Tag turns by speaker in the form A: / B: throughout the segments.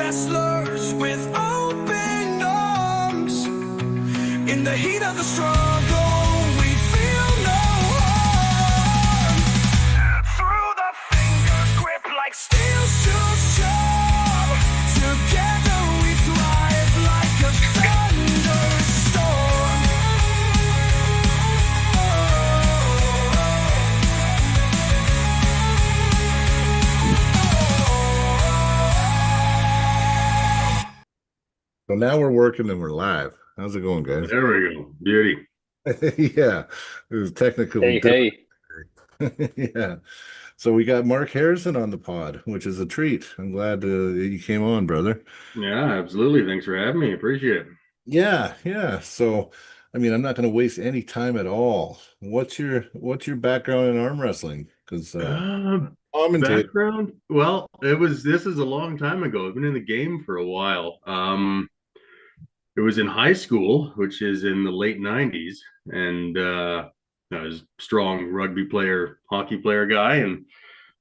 A: wrestlers with open arms. In the heat of the struggle, we feel no harm. Through the fingers grip like steel strong. Together we thrive like a thunderstorm.
B: So now we're working and we're live. How's it going, guys?
C: There we go. Beauty.
B: Yeah, it was technical
D: Hey, hey.
B: difficulty. Yeah. So we got Mark Harrison on the pod, which is a treat. I'm glad you came on, brother.
C: Yeah, absolutely. Thanks for having me. Appreciate it.
B: Yeah, yeah. So, I mean, I'm not going to waste any time at all. What's your background in arm wrestling? Because
C: Uh,
B: commentate.
C: Background? Well, this is a long time ago. I've been in the game for a while. It was in high school, which is in the late 90s, and I was a strong rugby player, hockey player guy, and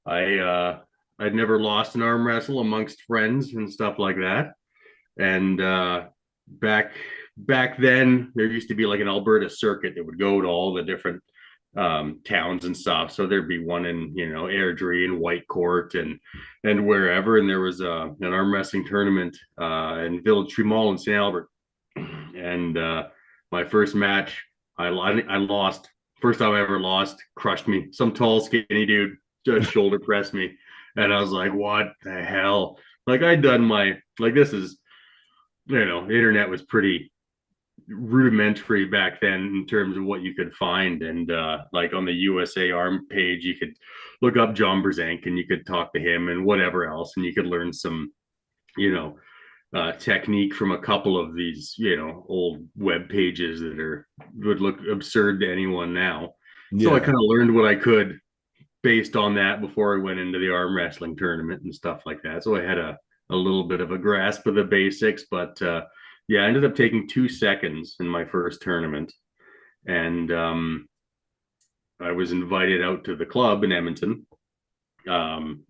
C: I'd never lost an arm wrestle amongst friends and stuff like that. And back back then, there used to be like an Alberta circuit that would go to all the different towns and stuff. So there'd be one in Airdrie and Whitecourt and wherever. And there was an arm wrestling tournament in Village Tree Mall in St. Albert. And my first match, I lost. First time I ever lost, crushed me. Some tall, skinny dude just shoulder pressed me, and I was like, "What the hell?" Like I'd done my this is internet was pretty rudimentary back then in terms of what you could find, and like on the USA Arm page, you could look up John Brzenk and you could talk to him and whatever else, and you could learn some, you know, technique from a couple of these, old web pages that would look absurd to anyone now.
B: Yeah.
C: So I kind of learned what I could based on that before I went into the arm wrestling tournament and stuff like that. So I had a little bit of a grasp of the basics, but yeah, I ended up taking 2 seconds in my first tournament. And I was invited out to the club in Edmonton.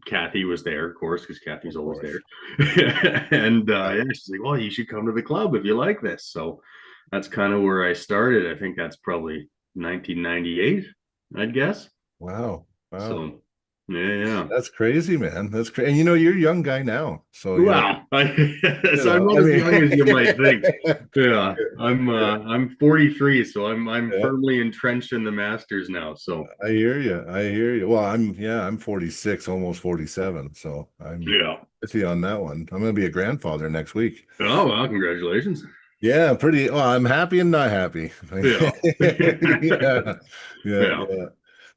C: Kathy was there, of course, because Kathy's always there. And yeah, she's like, "Well, you should come to the club if you like this." So that's kind of where I started. I think that's probably 1998, I'd guess.
B: Wow. Wow.
C: So yeah.
B: That's crazy, man. That's crazy. And you're a young guy now. So
C: Wow. So I'm not as young as you might think. Yeah. I'm 43, so I'm firmly entrenched in the Masters now. So
B: I hear you. I hear you. Well, I'm 46, almost 47. So I'm with you on that one. I'm gonna be a grandfather next week.
C: Oh well, congratulations.
B: Yeah, pretty well, I'm happy and not happy.
C: Yeah.
B: Yeah.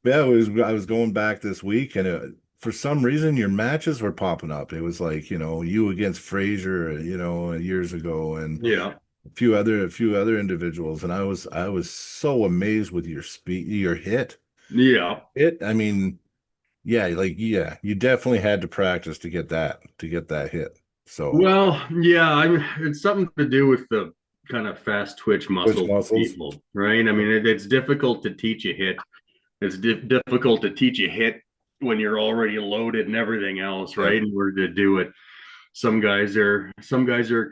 B: Yeah, I was going back this week, and for some reason your matches were popping up. It was like, you against Frazier, years ago, and
C: Yeah.
B: a few other individuals, and I was so amazed with your speed, your hit.
C: Yeah.
B: I mean, you definitely had to practice to get that hit. So
C: Well, yeah, it's something to do with the kind of fast twitch muscles. People, right? I mean, it's difficult to teach a hit. It's difficult to teach a hit when you're already loaded and everything else, right? In order to do it, some guys are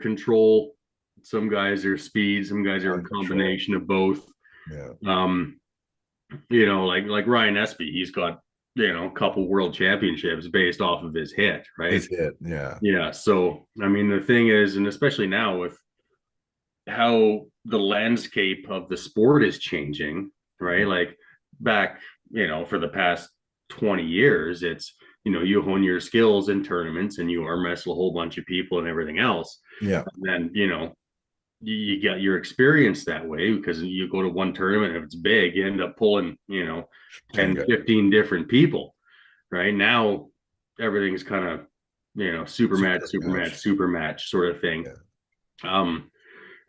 C: control, some guys are speed, some guys are a combination of both.
B: Yeah.
C: Like Ryan Espy, he's got a couple world championships based off of his hit, right?
B: His hit, yeah.
C: Yeah. So I mean, the thing is, and especially now with how the landscape of the sport is changing, right? Like back, for the past 20 years, it's, you hone your skills in tournaments and you arm wrestle a whole bunch of people and everything else.
B: Yeah.
C: And then, you get your experience that way because you go to one tournament, if it's big, you end up pulling, 10, 15 different people. Right now, everything's kind of, super match sort of thing.
B: Yeah.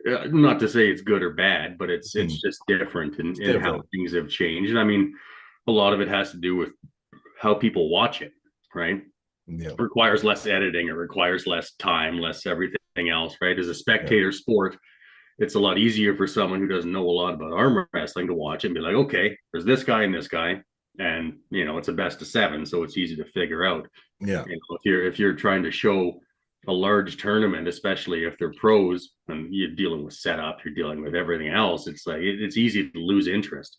C: Not to say it's good or bad, but it's just different in how things have changed. And I mean, a lot of it has to do with how people watch it, right?
B: Yeah.
C: It requires less editing, it requires less time, less everything else, right? As a spectator sport, it's a lot easier for someone who doesn't know a lot about arm wrestling to watch it and be like, okay, there's this guy and this guy, and it's a best of 7, so it's easy to figure out.
B: Yeah.
C: If you're trying to show a large tournament, especially if they're pros and you're dealing with setup, you're dealing with everything else. It's like it's easy to lose interest,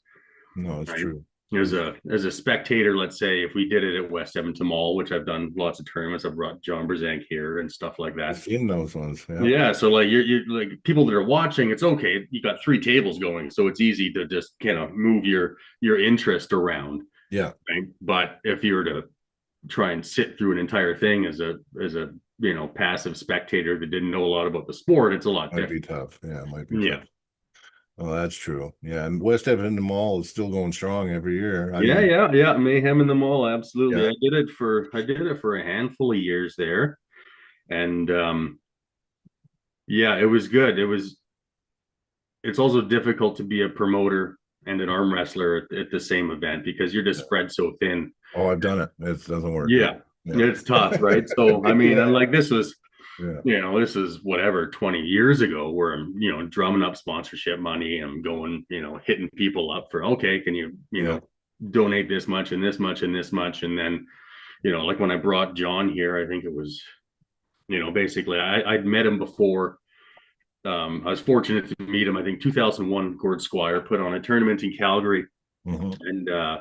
B: No, it's
C: right?
B: true.
C: As a spectator, let's say if we did it at West Edmonton Mall, which I've done lots of tournaments, I've brought John Brzenk here and stuff like
B: I've
C: that.
B: seen those ones. Yeah.
C: Yeah, so like you're like people that are watching, it's okay. You got three tables going, so it's easy to just kind of move your interest around.
B: Yeah.
C: Right? But if you were to try and sit through an entire thing as a passive spectator that didn't know a lot about the sport, it's a lot
B: Might be
C: different.
B: tough. Yeah, it might be
C: Yeah.
B: tough. Oh, that's true. Yeah, and West Edmonton Mall is still going strong every year. I
C: Yeah,
B: mean,
C: yeah. Mayhem in the Mall, absolutely.
B: yeah,
C: I did it for a handful of years there. And yeah, it was good. It's also difficult to be a promoter and an arm wrestler at the same event because you're just spread so thin.
B: oh, I've done it. It doesn't work.
C: Yeah.
B: Yeah.
C: It's tough, right? So I mean,
B: Yeah.
C: and like this was,
B: Yeah.
C: this is whatever 20 years ago where I'm, drumming up sponsorship money. I'm going, hitting people up for, okay, can you,
B: Yeah.
C: donate this much and this much and this much. And then, like when I brought John here, I think it was, basically I'd met him before. I was fortunate to meet him. I think 2001, Gord Squire put on a tournament in Calgary,
B: Mhm.
C: and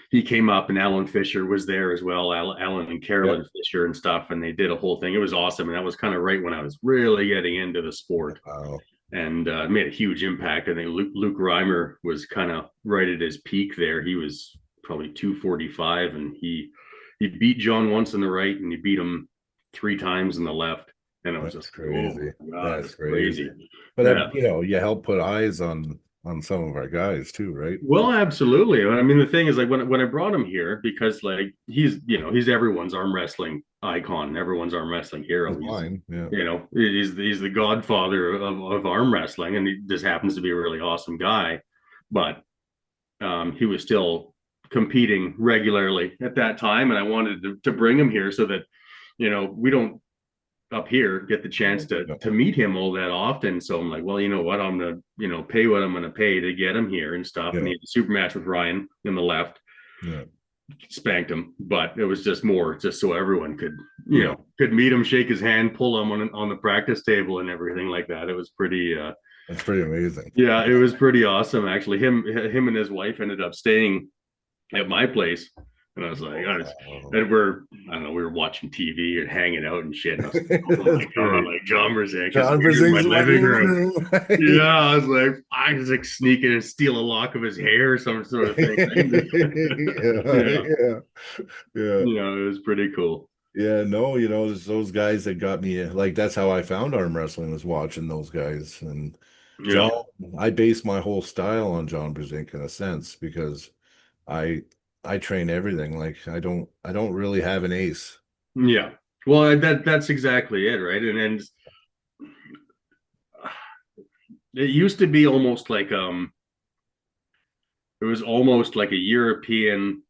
C: he came up, and Alan Fisher was there as well. Alan and Carolyn Fisher and stuff, and they did a whole thing. It was awesome, and that was kind of right when I was really getting into the sport,
B: Wow.
C: and made a huge impact. I think Luke Reimer was kind of right at his peak there. He was probably 245, and he beat John once in the right, and he beat him 3 times in the left. And it was
B: That's
C: just
B: crazy.
C: Oh my God,
B: That's crazy.
C: crazy.
B: But
C: Yeah.
B: you help put eyes on some of our guys too, right?
C: Well, absolutely. I mean, the thing is, like when I brought him here, because like he's everyone's arm wrestling icon, everyone's arm wrestling hero. He's,
B: Fine. Yeah.
C: he's the godfather of arm wrestling, and he just happens to be a really awesome guy. But he was still competing regularly at that time, and I wanted to bring him here so that we don't up here get the chance to meet him all that often. So I'm like, well, you know what, I'm gonna pay what I'm gonna pay to get him here and stuff.
B: Yeah.
C: And he had a super match with Ryan in the left,
B: Yeah.
C: spanked him, but it was just so everyone could
B: Yeah.
C: could meet him, shake his hand, pull him on the practice table and everything like that. It was pretty
B: That's pretty amazing.
C: yeah, it was pretty awesome actually. Him and his wife ended up staying at my place. And I was like, and we were watching TV and hanging out and shit. And I was like, oh my God, like John Brzenk is in my living room. Yeah, I was like, I was like sneaking and steal a lock of his hair or some sort of thing.
B: Yeah.
C: It was pretty cool.
B: Yeah, no, it's those guys that got me, like that's how I found arm wrestling, was watching those guys. And
C: Yeah.
B: John, I base my whole style on John Brzenk in a sense, because I train everything. Like I don't really have an ace.
C: Yeah. Well, that's exactly it, right? And it used to be almost like it was almost like a European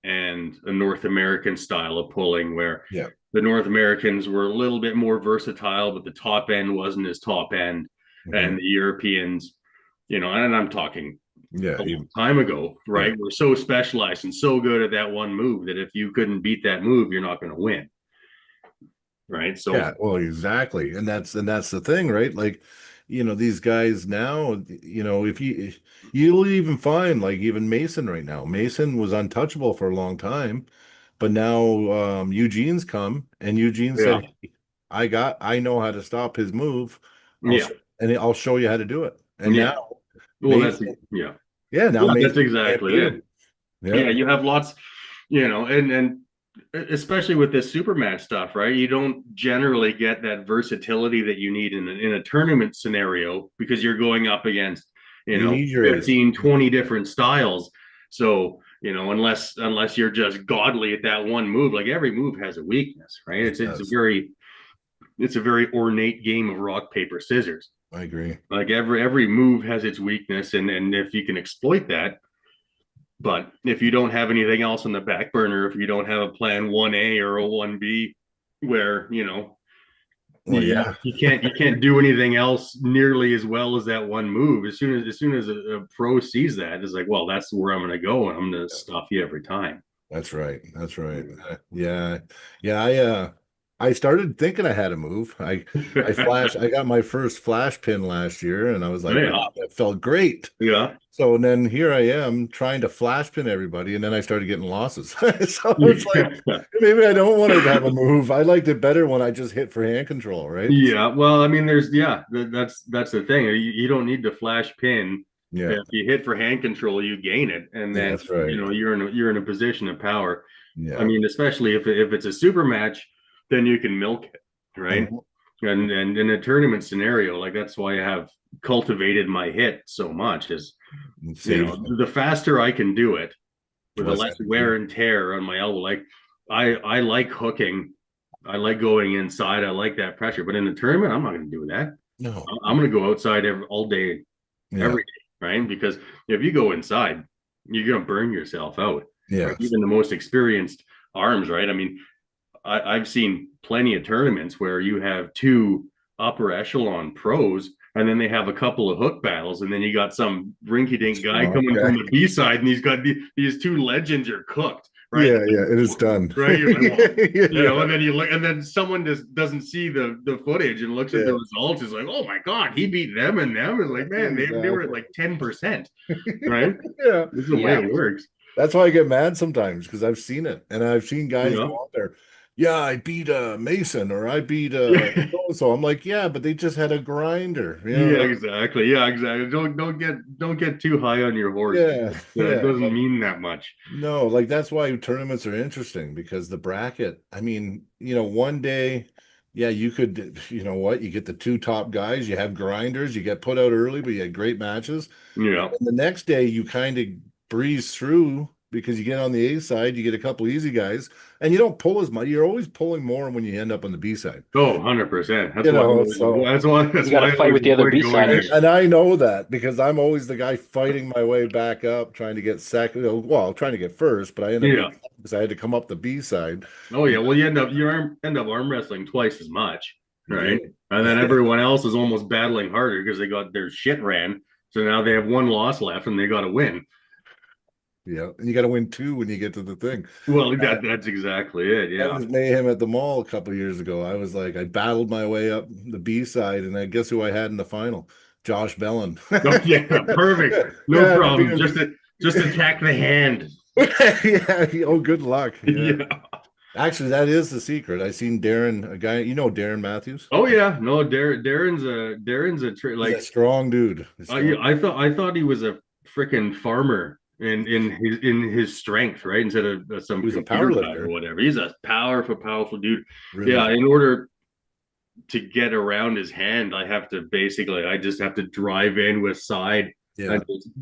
C: and a North American style of pulling, where the North Americans were a little bit more versatile, but the top end wasn't as top end. And the Europeans, and I'm talking a long time ago, right? We're so specialized and so good at that one move that if you couldn't beat that move, you're not going to win. Right. So
B: yeah, well, exactly. And that's the thing, right? Like, these guys now, if you'll even find like even Mason right now. Mason was untouchable for a long time, but now Eugene's come and Eugene said, I know how to stop his move. I'll show you how to do it. And now
C: well,
B: Mason,
C: now
B: Mason,
C: that's exactly it. Yeah, you have lots, and especially with this super match stuff, right? You don't generally get that versatility that you need in a tournament scenario, because you're going up against 15 20 different styles. So unless you're just godly at that one move, like every move has a weakness, right? It's a very ornate game of rock paper scissors.
B: I agree.
C: Like every move has its weakness, and if you can exploit that. But if you don't have anything else on the back burner, if you don't have a plan 1A or a 1B, where you can't do anything else nearly as well as that one move. As soon as a pro sees that, it's like, well, that's where I'm going to go, and I'm going to stuff you every time.
B: That's right. Yeah. I started thinking I had a move. I got my first flash pin last year, and I was like,
C: Yeah.
B: wow, that felt great.
C: Yeah.
B: So and then here I am trying to flash pin everybody, and then I started getting losses. So it's like
C: Yeah.
B: maybe I don't want to have a move. I liked it better when I just hit for hand control, right?
C: Yeah, well, I mean, that's the thing. You don't need to flash pin.
B: Yeah,
C: If you hit for hand control, you gain it, and
B: yeah,
C: then
B: that's right.
C: you're in a position of power. I
B: Yeah.
C: mean, especially if it's a super match, then you can milk it, right?
B: Mhm.
C: And in a tournament scenario, like that's why I have cultivated my hit so much is,
B: It saves you
C: the faster I can do it with the
B: less
C: less wear
B: energy.
C: and tear on my elbow. Like I like hooking. I like going inside. I like that pressure. But in the tournament, I'm not going to do that.
B: No.
C: I'm going to go outside all day,
B: Yeah.
C: every day, right? Because if you go inside, you're going to burn yourself out. Right?
B: Yes.
C: Even the most experienced arms, right? I mean, I've seen plenty of tournaments where you have two upper echelon pros, and then they have a couple of hook battles, and then you got some rinky-dink guy
B: Strong
C: coming
B: guy.
C: from the B side, and he's got these two legends are cooked, right?
B: Yeah, yeah, it is done.
C: Right? You're like, well,
B: Yeah.
C: and then you look, and then someone just doesn't see the footage and looks at the
B: Yeah.
C: results. Is like, oh my god, he beat them and them. And like, man, they were at
B: Exactly.
C: like 10%, right?
B: Yeah.
C: This is the way
D: Yeah.
C: it works.
B: That's why I get mad sometimes because I've seen it and I've seen guys
C: Yeah.
B: go out there. Yeah, I beat Mason or I beat
C: Yeah.
B: so I'm like, yeah, but they just had a grinder,
C: Yeah, exactly. Yeah, exactly. Don't get too high on your horse.
B: Yeah,
C: It
B: yeah.
C: doesn't mean that much.
B: No, like that's why tournaments are interesting because the bracket, I mean, one day, yeah, you could, you know what, you get the two top guys, you have grinders, you get put out early, but you had great matches.
C: Yeah.
B: And the next day you kind of breeze through because you get on the A side, you get a couple easy guys, and you don't pull as much. You're always pulling more when you end up on the B side.
C: Oh, 100%.
B: You know, so
C: That's
D: You got
C: why
D: to
C: I
D: fight with the other
C: avoid going
D: B-siders.
C: there.
B: and I know that because I'm always the guy fighting my way back up, trying to get second. Well, trying to get first, but I end up
C: Yeah.
B: because I had to come up the B side.
C: Oh yeah. Well, end up arm wrestling twice as much,
B: You
C: right?
B: do.
C: And then everyone else is almost battling harder because they got their shit ran. So now they have one loss left and they got to win.
B: Yeah, and you got to win two when you get to the thing.
C: Well, that's exactly it.
B: That
C: Yeah.
B: was mayhem at the mall a couple of years ago. I was like, I battled my way up the B side, and I guess who I had in the final? Josh Bellin.
C: Oh, yeah. Perfect. No
B: Yeah,
C: problem.
B: being-
C: Just attack the hand.
B: Yeah. Oh, good luck. Yeah.
C: Yeah.
B: Actually, that is the secret. I seen Darren, a guy, Darren Matthews.
C: Oh yeah. No, Darren's
B: He's
C: like
B: a strong dude.
C: I thought he was a freaking farmer in his strength, right? Instead of some
B: He was a
C: computer guy
B: powerlifter.
C: or whatever. He's a powerful dude.
B: Really.
C: Yeah, in order to get around his hand, I just have to drive in with side
B: Yeah.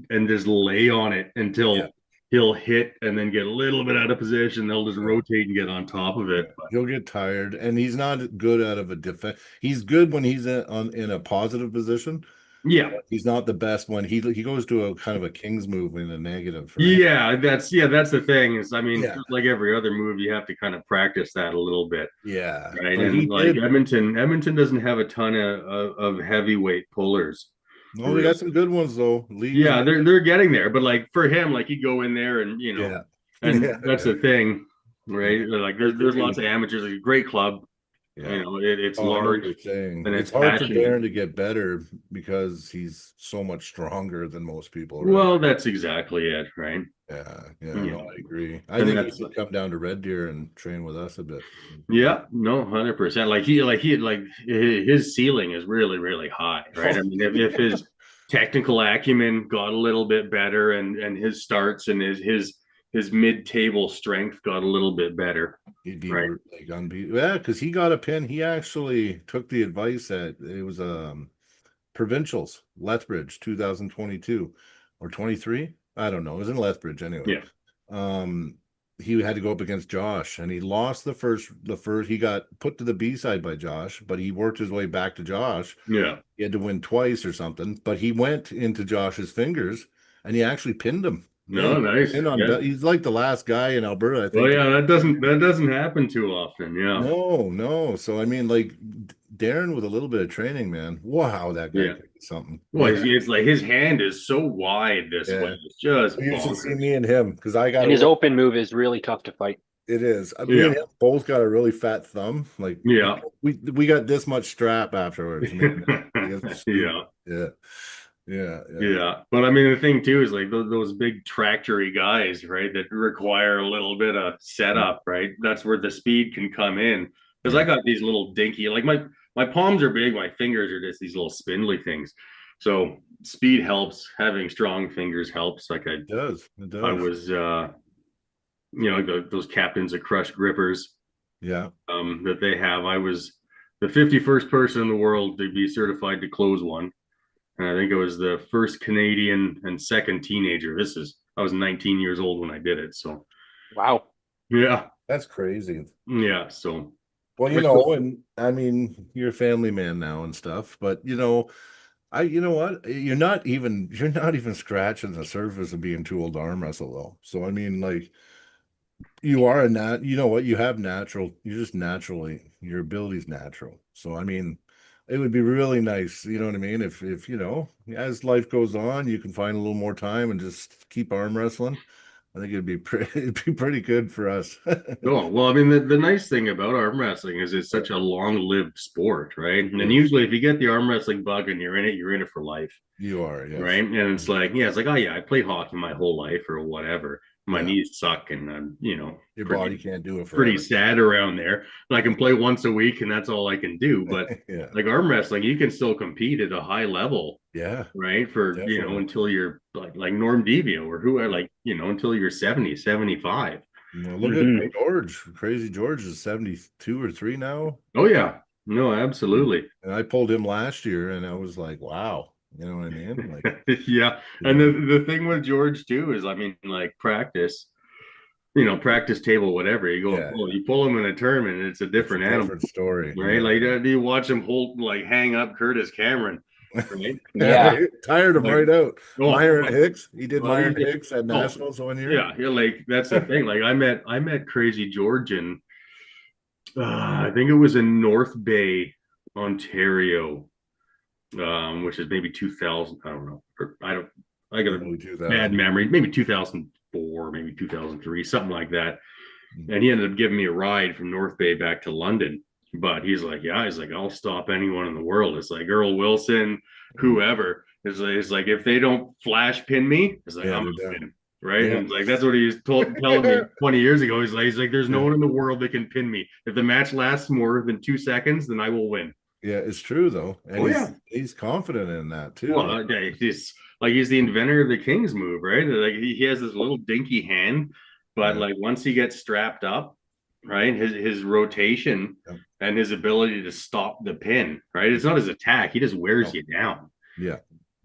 C: and just lay on it until
B: Yeah.
C: he'll hit and then get a little bit out of position. They'll just rotate and get on top of it. But
B: He'll get tired, and he's not good out of a defense. He's good when he's in a positive position.
C: yeah.
B: He's not the best when he goes to a kind of a king's move in a negative. Right?
C: Yeah, that's the thing is, I mean,
B: Yeah.
C: just like every other move, you have to kind of practice that a little bit,
B: Yeah.
C: right?
B: But
C: And
B: he
C: like
B: did.
C: Edmonton doesn't have a ton of heavyweight pullers.
B: No, they got some good ones though. League.
C: Yeah, they're getting there, but like for him, like he'd go in there and
B: Yeah.
C: and
B: Yeah.
C: that's the thing, right? Like there's lots of amateurs, like a great club,
B: Yeah.
C: it's
B: Oh, I know what
C: large.
B: you're saying.
C: and
B: It's
C: it's
B: hard for
C: passionate.
B: Darren to get better because he's so much stronger than most people. Right?
C: Well, that's exactly it, right?
B: yeah,
C: Yeah.
B: no, I agree. I
C: And
B: think he
C: that's-
B: should come down to Red Deer and train with us a bit.
C: Yeah, no, 100%. Like his ceiling is really, really high, right? I mean, if his technical acumen got a little bit better and his starts and his mid-table strength got a little bit better.
B: He'd be
C: Right.
B: like unbeatable. Yeah, because he got a pin. He actually took the advice that it was provincials, Lethbridge, 2022 or 23. I don't know. It was in Lethbridge anyway.
C: Yeah.
B: He had to go up against Josh, and he lost the first. He got put to the B side by Josh, but he worked his way back to Josh.
C: Yeah.
B: He had to win twice or something, but he went into Josh's fingers, and he actually pinned him.
C: No, nice. Yeah.
B: He's like the last guy in Alberta, I think.
C: Well, yeah, that doesn't happen too often. Yeah.
B: No. So I mean, like Darren with a little bit of training, man. Wow, that guy
C: Yeah.
B: could do something.
C: Well, it's like his hand is so wide this
B: Yeah.
C: way. It's just
B: You should see
C: bonkers.
B: me and him because I got
D: And his open move is really tough to fight.
B: It is. Me
C: Yeah.
B: and him both got a really fat thumb. Like
C: Yeah.
B: we got this much strap afterwards. Me and him. It was stupid.
C: Yeah.
B: Yeah. Yeah. Yeah.
C: Yeah. But I mean, the thing too is like those big tractory guys, right, that require a little bit of setup, right? That's where the speed can come in. Because I
B: Yeah.
C: got these little dinky, like my palms are big, my fingers are just these little spindly things. So speed helps. Having strong fingers helps. Like
B: It does. It
C: I
B: does.
C: was, those captains of crush grippers
B: Yeah.
C: that they have. I was the 51st person in the world to be certified to close one. And I think I was the first Canadian and second teenager. I was 19 years old when I did it. So,
D: Wow.
C: yeah.
B: That's crazy.
C: Yeah. So,
B: Well, and I mean, you're a family man now and stuff, but you know what? You're not even scratching the surface of being too old to arm wrestle though. So I mean, like you are a you know what? You're just naturally, your ability's natural. So I mean, it would be really nice, you know what I mean? If as life goes on, you can find a little more time and just keep arm wrestling. I think it'd be pretty good for us.
C: oh, well, I mean, the nice thing about arm wrestling is it's such a long-lived sport, right? And
B: Yes.
C: usually, if you get the arm wrestling bug and you're in it for life,
B: You are, yes.
C: right? And it's like, yeah, it's like, oh yeah, I played hockey my whole life or whatever. My
B: Yeah.
C: knees suck, and
B: Your body can't do it
C: pretty
B: forever.
C: sad around there. And I can play once a week, and that's all I can do. But
B: Yeah.
C: like arm wrestling, you can still compete at a high level,
B: Yeah.
C: right? For
B: Definitely.
C: until you're like Norm Devio or who are like until you're 70, 75.
B: Well, look
D: Mhm.
B: at George. Crazy George is 72 or 3 now.
C: Oh yeah, no, absolutely.
B: And I pulled him last year and I was like, wow. You know what I mean? Like,
C: Yeah. And the thing with George too is, I mean, like practice, practice table, whatever. You go,
B: Yeah.
C: you pull him in a tournament, it's a different
B: it's a
C: animal,
B: different story.
C: right?
B: Yeah.
C: Like, do you watch him hang up Curtis Cameron, right?
D: Yeah.
B: Tired him
C: Like,
B: right out.
C: Oh,
B: Myron Hicks. He did
C: well,
B: Myron
C: he-
B: Hicks at Nationals one year.
C: yeah, you're like, that's the thing. Like, I met Crazy George in, I think it was in North Bay, Ontario, which is maybe 2000. I don't know. I got a
B: Early 2000s.
C: bad memory. Maybe 2004, maybe 2003, something like that. And he ended up giving me a ride from North Bay back to London. But he's like, I'll stop anyone in the world. It's like Earl Wilson, whoever. It's like if they don't flash pin me, it's like
B: Yeah,
C: I'm
B: they're
C: gonna
B: done.
C: win. Right.
B: Yeah.
C: And it's like that's what he was telling me 20 years ago. He's like, there's no one in the world that can pin me. If the match lasts more than 2 seconds, then I will win.
B: Yeah, it's true though. And
C: Oh, yeah.
B: he's confident in that too.
C: Well, he's the inventor of the King's move, right? Like he has this little dinky hand, but
B: Yeah.
C: like once he gets strapped up, right, his rotation
B: Yep.
C: and his ability to stop the pin, right? It's not his attack; he just wears
B: No.
C: you down,
B: Yeah.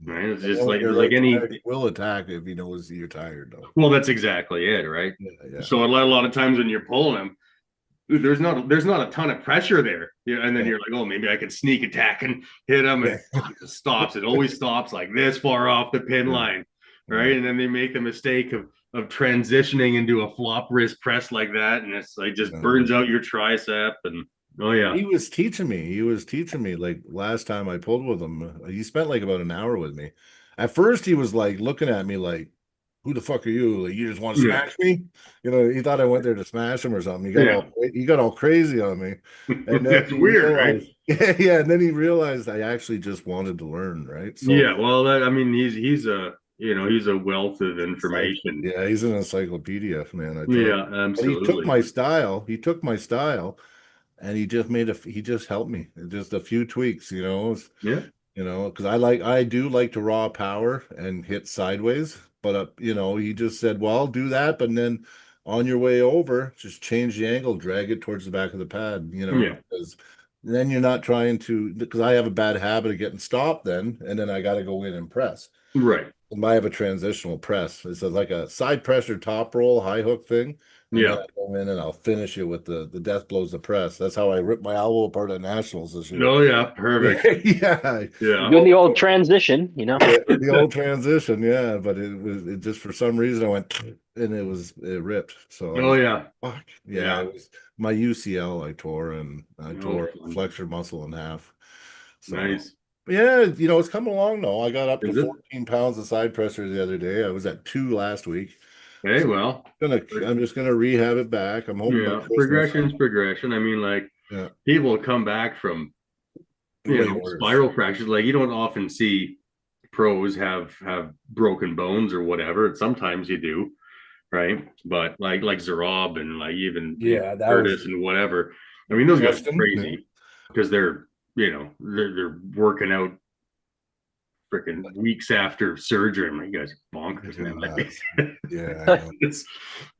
C: right? It's
B: And
C: just
B: when you're
C: like any.
B: tired, he will attack if he knows you're tired though.
C: Well, that's exactly it, right?
B: Yeah.
C: So a lot of times when you're pulling him, there's not a ton of pressure there. Yeah, and then you're like, oh, maybe I could sneak attack and hit him, and it stops. It always stops like this far off the pin line, right? And then they make the mistake of transitioning into a flop wrist press like that, and it's like just burns out your tricep. And oh yeah,
B: He was teaching me like last time I pulled with him. He spent like about an hour with me. At first, he was like looking at me like, "Who the fuck are you? Like, you just want to
C: Yeah.
B: smash me?" You know, he thought I went there to smash him or something. He got all crazy on me. And then
C: that's
B: he
C: weird, right?
B: realized- Yeah, and then he realized I actually just wanted to learn, right? So,
C: Yeah, well, I mean, he's a wealth of information.
B: yeah, he's an encyclopedia, man. I tell you.
C: Yeah,
B: And
C: absolutely.
B: he took my style, and he just helped me. Just a few tweaks,
C: Yeah.
B: because I do like to raw power and hit sideways, but he just said, well, do that, but then on your way over, just change the angle, drag it towards the back of the pad,
C: Yeah.
B: because then you're not trying to, because I have a bad habit of getting stopped then, and then I got to go in and press.
C: Right.
B: I have a transitional press. It's like a side pressure top roll, high hook thing. And
C: Yeah.
B: then I go in and I'll finish it with the death blows the press. That's how I ripped my elbow apart at Nationals this year.
C: Oh yeah, perfect.
B: Yeah.
C: Yeah.
D: Doing the old transition,
B: The old transition, yeah. But it just for some reason I went and it ripped. So
C: Oh yeah.
B: fuck.
C: Yeah.
B: Yeah, it was my UCL I tore, and I tore
C: fun.
B: flexor muscle in half. So
C: Nice.
B: yeah, it's coming along though. I got up
C: Is
B: to
C: it?
B: 14 pounds of side pressure the other day. I was at 2 last week.
C: Hey, well,
B: I'm just gonna rehab it back. I'm hoping by
C: yeah,
B: Christmas.
C: progression's progression. I mean, like
B: Yeah,
C: people come back from
B: way worse.
C: spiral fractures. Like you don't often see pros have broken bones or whatever. Sometimes you do, right? But like Zarob and like even
B: Yeah, that
C: Curtis
B: was
C: and whatever. I mean, those guys are
B: Justin.
C: crazy because they're working out freaking weeks after surgery. I'm like, you guys are bonkers,
B: You're
C: man.
B: nuts. Yeah, I know.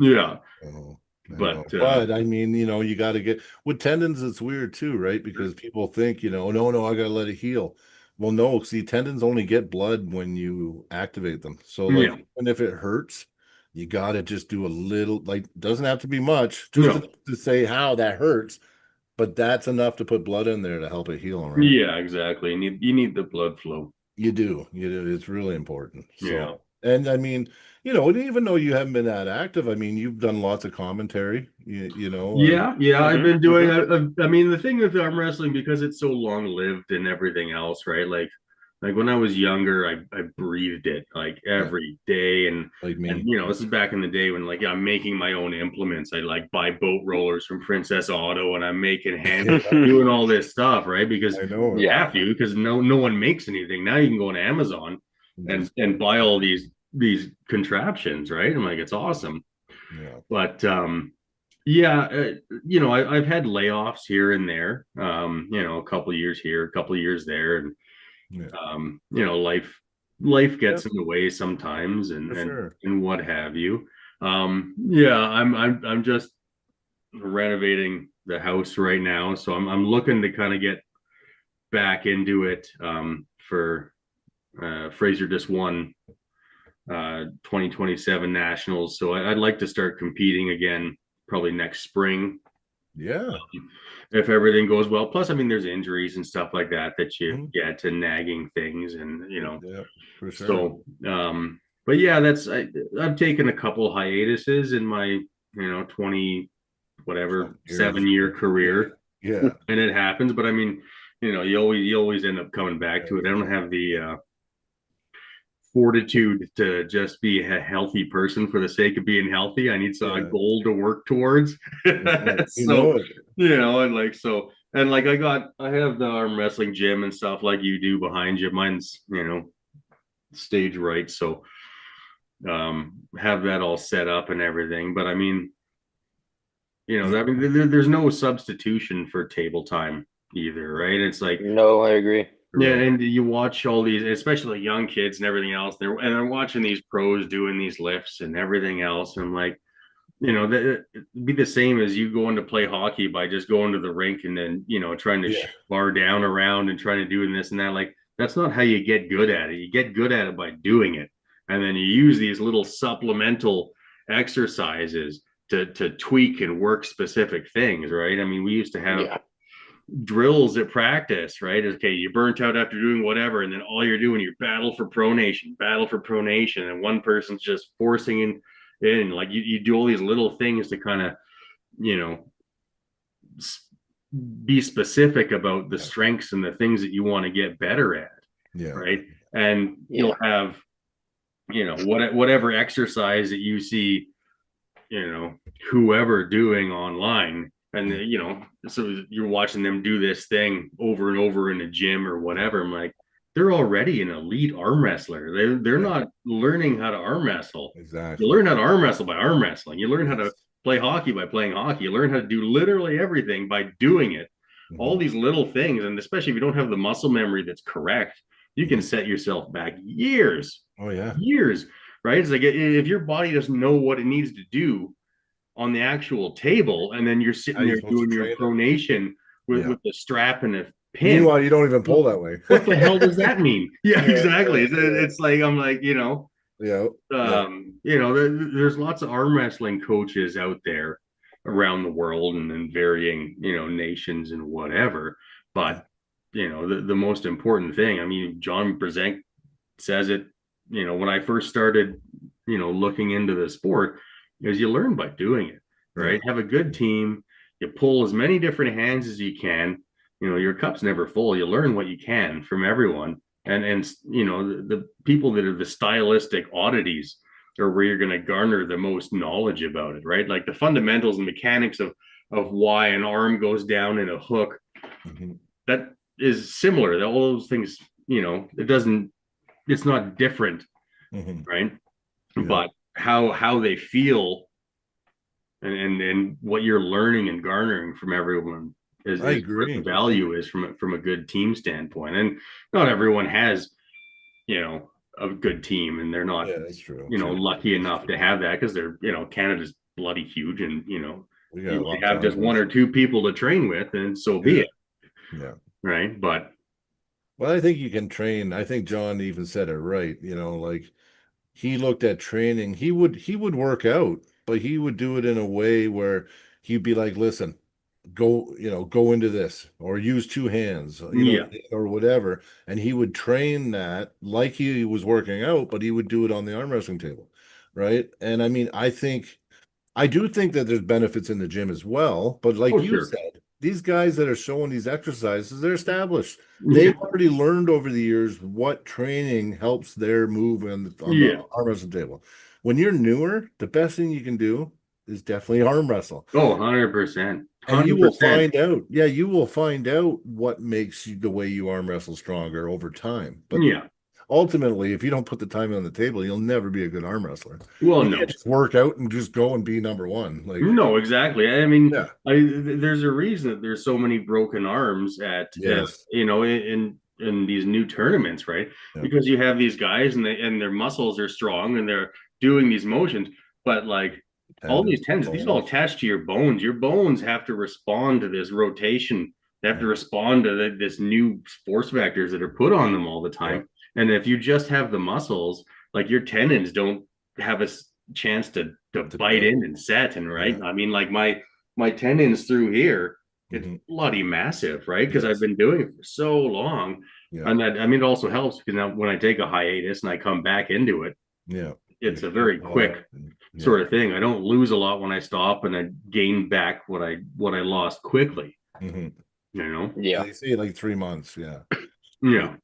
C: Yeah,
B: I know.
C: but
B: I mean, you got to get with tendons. It's weird too, right? Because people think, no, I got to let it heal. Well, no, see, tendons only get blood when you activate them. So, like,
C: yeah,
B: even if it hurts, you got to just do a little, like, doesn't have to be much, just
C: no,
B: to say how that hurts, but that's enough to put blood in there to help it heal, right?
C: yeah, exactly. You need the blood flow.
B: You do. It's really important.
C: Yeah.
B: So, and I mean, and even though you haven't been that active, I mean, you've done lots of commentary,
C: Yeah, I've been doing.
D: Mhm.
C: I mean, the thing with arm wrestling because it's so long lived and everything else, right? Like when I was younger, I breathed it like
B: yeah,
C: every day,
B: like
C: and
B: me.
C: this is back in the day when like I'm making my own implements. I like buy boat rollers from Princess Auto, and I'm making hand doing all this stuff, right? Because
B: I know
C: you
B: it.
C: have to, because no one makes anything now. You can go on Amazon and buy all these contraptions, right? I'm like, it's awesome,
B: Yeah.
C: but yeah, I've had layoffs here and there. A couple years here, a couple years there, and
B: Yeah.
C: life
B: Yeah,
C: gets in the way sometimes, and
B: for sure.
C: what have you. Yeah, I'm just renovating the house right now, so I'm looking to kind of get back into it. For Fraser just won 2027 nationals, so I'd like to start competing again probably next spring
B: Yeah.
C: if everything goes well. Plus, I mean, there's injuries and stuff like that you
B: Mhm.
C: get to nagging things, and
B: Yeah, for sure.
C: so but yeah, I've taken a couple hiatuses in my 20 whatever 7-year career,
B: Yeah.
C: and it happens. But I mean, you always end up coming back to it. I don't have the fortitude to just be a healthy person for the sake of being healthy. I need a
B: Yeah.
C: goal to work towards.
B: You
C: So,
B: know it.
C: and like so, and like I have the arm wrestling gym and stuff like you do behind you. Mine's stage right, so have that all set up and everything. But I mean, there's no substitution for table time either, right? It's like
D: No, I agree.
C: yeah, and you watch all these, especially young kids and everything else. They're watching these pros doing these lifts and everything else. And I'm like, that it'd be the same as you going to play hockey by just going to the rink and then trying to
B: Yeah.
C: bar down around and trying to do this and that. Like that's not how you get good at it. You get good at it by doing it, and then you use these little supplemental exercises to tweak and work specific things, right? I mean, we used to have
D: Yeah.
C: drills at practice, right? Okay, you burnt out after doing whatever, and then all you're doing, you battle for pronation, and one person's just forcing in. Like you do all these little things to kind of, you know, be specific about the strengths and the things that you want to get better at,
B: Yeah.
C: right? And you'll have, whatever exercise that you see, whoever doing online, and so you're watching them do this thing over and over in a gym or whatever. I'm like, they're already an elite arm wrestler. They're not learning how to arm wrestle.
B: Exactly.
C: You learn how to arm wrestle by arm wrestling. You learn how to play hockey by playing hockey. You learn how to do literally everything by doing it. All these little things, and especially if you don't have the muscle memory that's correct, you can set yourself back years.
B: Oh yeah.
C: Years, right? It's like if your body doesn't know what it needs to do on the actual table, and then you're sitting there doing your pronation with the strap and a pin.
B: Meanwhile, you don't even pull that way.
C: What the hell does that mean? Yeah, exactly. It's like I'm like,
B: Yeah.
C: there's lots of arm wrestling coaches out there around the world and in varying, nations and whatever. But the most important thing, I mean, John Brzenk says it, when I first started, looking into the sport, is you learn by doing it, right? Have a good team. You pull as many different hands as you can. Your cup's never full. You learn what you can from everyone. And the people that are the stylistic oddities are where you're going to garner the most knowledge about it, right? Like the fundamentals and mechanics of why an arm goes down in a hook,
B: Mhm.
C: that is similar. All those things, it's not different,
B: Mhm.
C: right?
B: Yeah.
C: But how they feel and what you're learning and garnering from everyone is
B: I
C: where
B: agree.
C: the value is from a good team standpoint. And not everyone has, a good team, and they're not,
B: Yeah, that's true.
C: lucky enough to have that, because they're, Canada's bloody huge, and
B: We
C: you
B: got
C: only
B: lots
C: have
B: of
C: just one
B: others.
C: or two people to train with, and so be
B: Yeah.
C: it,
B: Yeah.
C: right? But
B: Well, I think you can train. I think John even said it right. Like he looked at training. He would work out, but he would do it in a way where he'd be like, listen, go into this or use two hands,
C: yeah,
B: or whatever. And he would train that like he was working out, but he would do it on the arm wrestling table. Right. And I mean, I do think that there's benefits in the gym as well, but like
C: oh
B: you
C: sure,
B: said, these guys that are showing these exercises, they're established.
C: yeah,
B: They've already learned over the years what training helps their move on the
C: yeah.
B: arm wrestling table. When you're newer, the best thing you can do is definitely arm wrestle.
C: Oh, 100%,
B: And you will
C: 100%.
B: find out, yeah, you will find out what makes you the way you arm wrestle stronger over time. But
C: Yeah,
B: ultimately, if you don't put the time on the table, you'll never be a good arm wrestler.
C: well,
B: You
C: no.
B: can't just work out and just go and be number one. Like,
C: No, exactly. I mean,
B: yeah,
C: there's a reason that there's so many broken arms at,
B: yes,
C: in these new tournaments, right?
B: yeah,
C: Because you have these guys, and their muscles are strong, and they're doing these motions, but like all these tendons, these all
B: bones.
C: attached to your bones. Your bones have to respond to this rotation. They have to respond to this new force vectors that are put on them all the time. And if you just have the muscles, like your tendons don't have a chance to bite in and set, and right.
B: Yeah.
C: I mean, like my tendons through here, it's
B: Mhm.
C: bloody massive, right? Because I've
B: Yes.
C: been doing it for so long.
B: Yeah,
C: And that, I mean, it also helps because now when I take a hiatus and I come back into it,
B: yeah.
C: it's
B: You
C: a very
B: can
C: quick
B: yeah.
C: sort of thing. I don't lose a lot when I stop, and I gain back what I lost quickly,
B: Mhm.
D: Yeah.
B: They say like 3 months, yeah.
C: Yeah.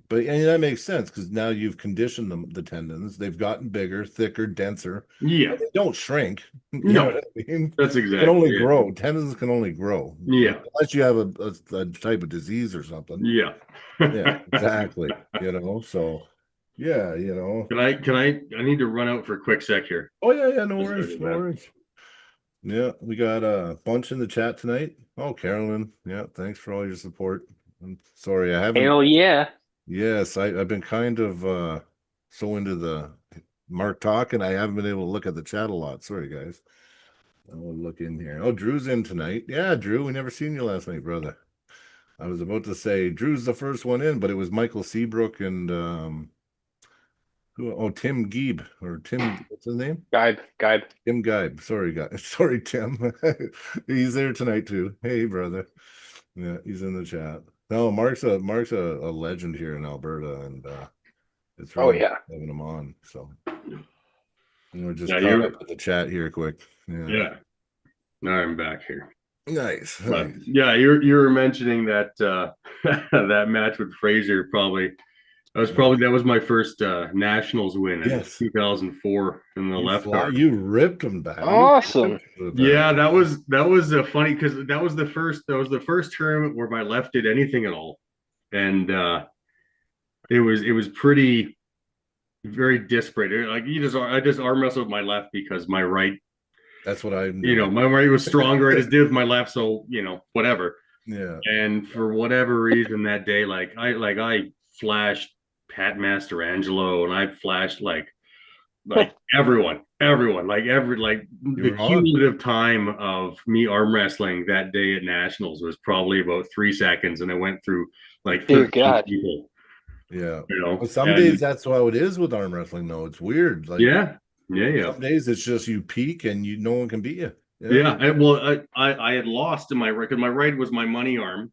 B: But and that makes sense because now you've conditioned the tendons. They've gotten bigger, thicker, denser.
C: Yeah.
B: They don't shrink. You know
C: No,
B: what I mean?
C: that's
B: They can
C: exactly
B: only
C: it.
B: grow. Tendons can only grow.
C: Yeah.
B: Unless you have a type of disease or something.
C: Yeah.
B: Yeah, exactly. So yeah,
C: I need to run out for a quick sec here.
B: Oh yeah, no
C: Sorry
B: worries,
C: about
B: no
C: that.
B: worries. Yeah, we got a bunch in the chat tonight. Oh, Carolyn, yeah, thanks for all your support. I'm sorry, I haven't.
D: Hell yeah.
B: Yes, I've been kind of so into the Mark talk, and I haven't been able to look at the chat a lot. Sorry, guys. I'll look in here. Oh, Drew's in tonight. Yeah, Drew, we never seen you last night, brother. I was about to say Drew's the first one in, but it was Michael Seabrook and Tim Geeb or Tim, what's his name?
D: Guide.
B: Tim Geib. Sorry, guys. Sorry, Tim. He's there tonight too. Hey, brother. Yeah, he's in the chat. No, Mark's a legend here in Alberta, and it's
D: Oh
B: really
D: yeah.
B: having him on. So we're just
C: Yeah,
B: caught up with the chat here quick.
C: Yeah. Now I'm back here.
B: Nice.
C: But
B: Nice.
C: yeah, you were mentioning that that match with Fraser, that was my first nationals win in
B: Yes.
C: 2004 in the left arm.
B: You ripped him back.
D: Awesome.
C: Yeah, that was a funny, because that was the first tournament where my left did anything at all, and it was pretty very disparate. Like I just arm wrestled my left because my right,
B: That's what I'm doing.
C: my right was stronger. I just did with my left, so whatever.
B: Yeah.
C: And for whatever reason that day, I flashed Pat Masterangelo, and I flashed like everyone, the cumulative time of me arm wrestling that day at nationals was probably about 3 seconds, and I went through like
D: Dear
C: 13
D: God.
C: people.
B: Yeah.
C: Well,
B: Some days that's how it is with arm wrestling, though. It's weird. Like
C: yeah.
B: some days it's just you peak and no one can beat you.
C: Yeah. I had lost in my right, because my right was my money arm.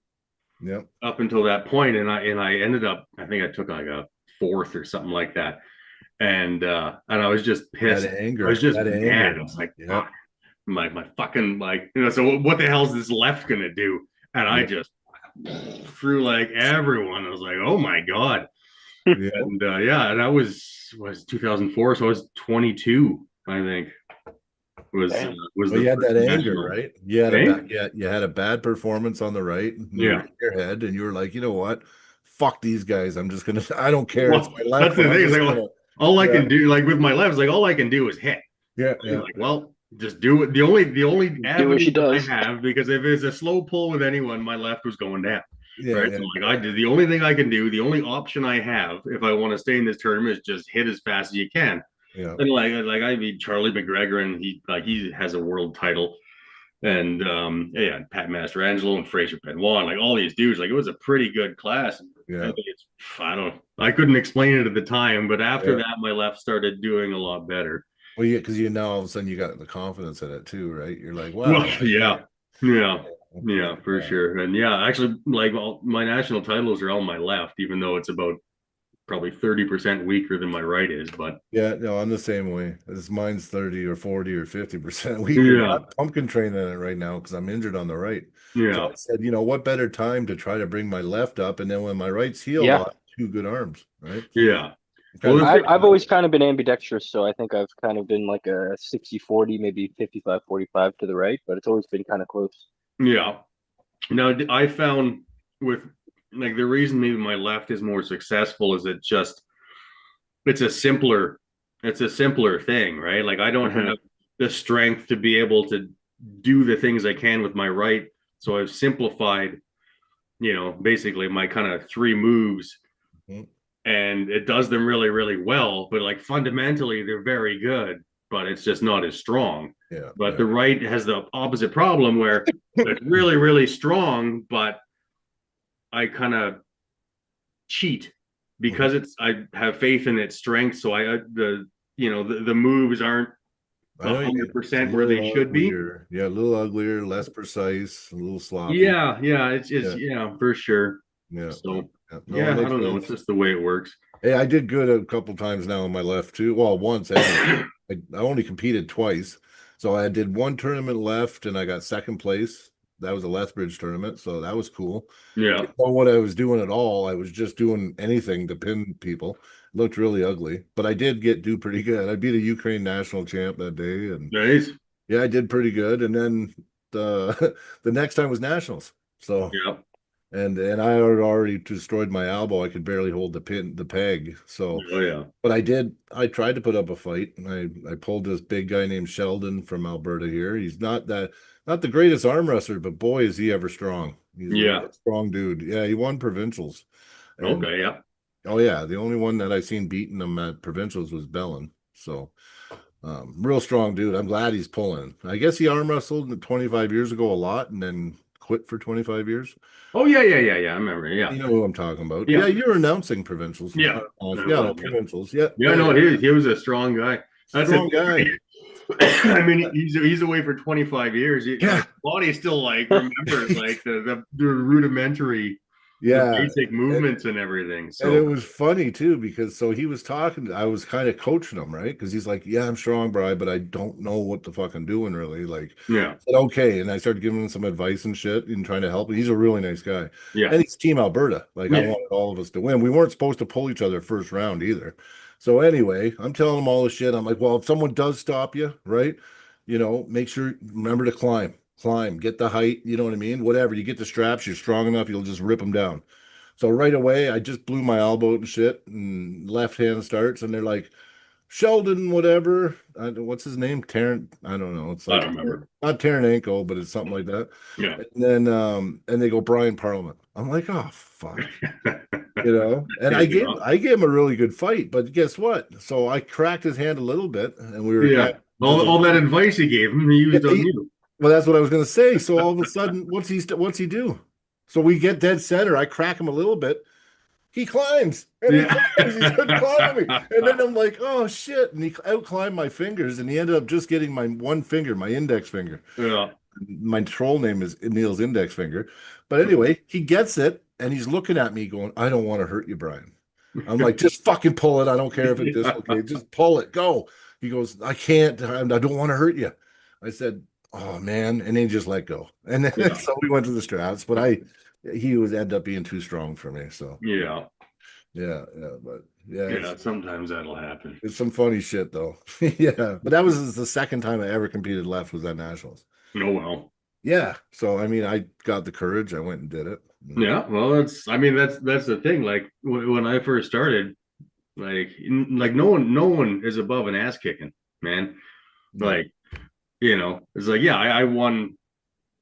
B: Yep.
C: Up until that point, and I ended up, I think I took like a fourth or something like that, and I was just pissed.
B: That anger.
C: I was just
B: that
C: mad.
B: anger.
C: I was like,
B: Yep.
C: fuck, my fucking, like, so what the hell is this left gonna do? And I just threw like everyone. I was like, oh my god.
B: Yeah.
C: And and that was 2004, so I was 22, I think.
D: Damn.
C: Was
B: Well,
C: the
B: you had
C: first
B: that anger,
C: national.
B: right? You had a
C: Eh?
B: bad, yeah, you had a bad performance on the right. And you were
C: Yeah.
B: in your head, and you were like, you know what? Fuck these guys. I'm just gonna. I don't care. It's
C: Well,
B: my left,
C: that's
B: but
C: the
B: I'm
C: thing. Is
B: just
C: like
B: gonna.
C: all I
B: Yeah,
C: can do, like with my left, is like all I can do is hit.
B: yeah,
C: I'm
B: yeah,
C: like, well, just do it. The only
D: Do what she
C: avenue that I
D: does.
C: have, because if it's a slow pull with anyone, my left was going down.
B: yeah,
C: Right.
B: yeah,
C: So like I did the only thing I can do, the only option I have if I want to stay in this tournament is just hit as fast as you can.
B: yeah.
C: And like I beat Charlie McGregor, and he has a world title. And Pat Mastrangelo and Fraser Benoit, like all these dudes, like it was a pretty good class. I
B: Yeah.
C: think I couldn't explain it at the time, but after
B: Yeah.
C: that, my left started doing a lot better.
B: Well, yeah, because you now all of a sudden you got the confidence in it too, right? You're like, wow.
C: Well, yeah, for
B: Yeah.
C: sure. And yeah, actually, like all my national titles are on my left, even though it's about probably 30% weaker than my right is. But
B: Yeah, no, I'm the same way. This mine's 30 or 40 or 50% weaker.
C: yeah,
B: I'm pumpkin training it right now because I'm injured on the right. So
C: yeah,
B: I said, you know, what better time to try to bring my left up, and then when my right's healed, I'll
D: Yeah.
B: have two good arms, right?
C: yeah.
B: Kind
C: Well,
B: of,
D: I've always kind of been ambidextrous, so I think I've kind of been like a 60-40, maybe 55-45 to the right, but it's always been kind of close.
C: Yeah. Now, I found with like the reason maybe my left is more successful is it's a simpler thing, right? Like I don't
D: Mhm.
C: have the strength to be able to do the things I can with my right. So I've simplified, basically my kind of three moves,
B: Mhm.
C: and it does them really, really well. But like fundamentally, they're very good, but it's just not as strong.
B: yeah,
C: But
B: yeah.
C: the right has the opposite problem where it's really, really strong, but I kind of cheat because I have faith in its strength. So the moves aren't
B: I know it's a
C: 100% where they
B: little
C: should be.
B: uglier. Yeah, a little uglier, less precise, a little sloppy.
C: Yeah, it's
B: Yeah,
C: for sure.
B: yeah, yeah.
C: So
B: Yeah. No, it
C: yeah, I
B: makes
C: don't know. It's
B: sense.
C: just the way it works.
B: Hey, I did good a couple times now on my left too. Well, once anyway. I only competed twice. So I did one tournament left and I got second place. That was a Lethbridge tournament, so that was cool.
C: Yeah,
B: Didn't know what I was doing at all. I was just doing anything to pin people. Looked really ugly, but I did do pretty good. I beat a Ukraine national champ that day, and
C: nice.
B: yeah, I did pretty good. And then the the next time was nationals. So
C: Yeah,
B: and I had already destroyed my elbow. I could barely hold the peg. So
C: oh yeah,
B: but I tried to put up a fight. I pulled this big guy named Sheldon from Alberta here. He's not the greatest arm wrestler, but boy is he ever strong. He's a
C: yeah.
B: real strong dude. Yeah, he won provincials. And
C: Okay, yeah,
B: oh yeah, the only one that I seen beating him at provincials was Bellin. So real strong dude. I'm glad he's pulling. I guess he arm wrestled 25 years ago a lot and then quit for 25 years.
C: oh yeah. I remember. Yeah,
B: You know who I'm talking about.
C: yeah,
B: Yeah, you're announcing provincials.
C: yeah.
B: Yeah, provincials. Yeah.
C: Yeah, no, he was a strong guy. That's
B: Strong guy.
C: I mean, he's away for 25 years.
B: Yeah.
C: His body still like remembers like the rudimentary,
B: Yeah.
C: basic movements and everything.
B: And it
C: So
B: was funny too, because so he was talking, I was kind of coaching him, right? Because he's like, yeah, I'm strong, bro, but I don't know what the fuck I'm doing really. Like,
C: yeah,
B: I said, okay. And I started giving him some advice and shit and trying to help him. He's a really nice guy.
C: yeah,
B: And he's Team Alberta. Like, I
C: Yeah.
B: wanted all of us to win. We weren't supposed to pull each other first round either. So anyway, I'm telling him all the shit. I'm like, well, if someone does stop you, right? Make sure, remember to climb, get the height. You know what I mean? Whatever. You get the straps, you're strong enough, you'll just rip them down. So right away, I just blew my elbow and shit, and left hand starts, and they're like, Sheldon, whatever. What's his name? Tarrant. I don't know. It's
C: I
B: like
C: don't remember.
B: not Taranenko, but it's something like that.
C: Yeah,
B: And then and they go Brian Parliament. I'm like, oh fuck. And I gave him a really good fight, but guess what? So I cracked his hand a little bit, and we were
C: yeah. All that advice he gave him, he used on you.
B: well, that's what I was gonna say. So all of a sudden, what's he do? So we get dead center. I crack him a little bit. He climbs, and he climbs. He's climbing me, and then I'm like, oh shit! And he outclimbed my fingers, and he ended up just getting my one finger, my index finger.
C: Yeah,
B: My troll name is Neil's index finger. But anyway, he gets it, and he's looking at me, going, "I don't want to hurt you, Brian." I'm like, just fucking pull it. I don't care if it dislocates. Just pull it. Go. He goes, I can't. I don't want to hurt you. I said, oh man, and then he just let go. And then
C: Yeah.
B: so we went to the straps, but he ended up being too strong for me. So
C: yeah.
B: Yeah, but yeah,
C: Yeah, sometimes that'll happen.
B: it's some funny shit though. Yeah, but that was the second time I ever competed left was at nationals.
C: Oh well.
B: Yeah, so I mean, I got the courage. I went and did it.
C: Yeah, well, I mean, that's the thing. Like when I first started, like no one is above an ass kicking, man. Like, it's like, yeah, I won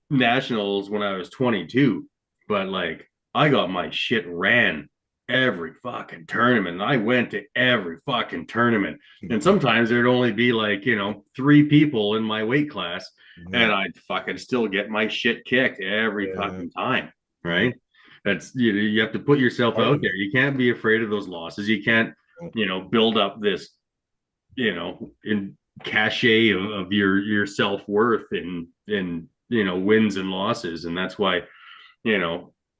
C: nationals when I was 22, but like I got my shit ran every fucking tournament. I went to every fucking tournament. And sometimes there'd only be like, 3 people in my weight class, and I'd fucking still get my shit kicked every fucking time. Right. That's you have to put yourself out there. You can't be afraid of those losses. You can't, build up this, in cachet of your self-worth in wins and losses. And that's why,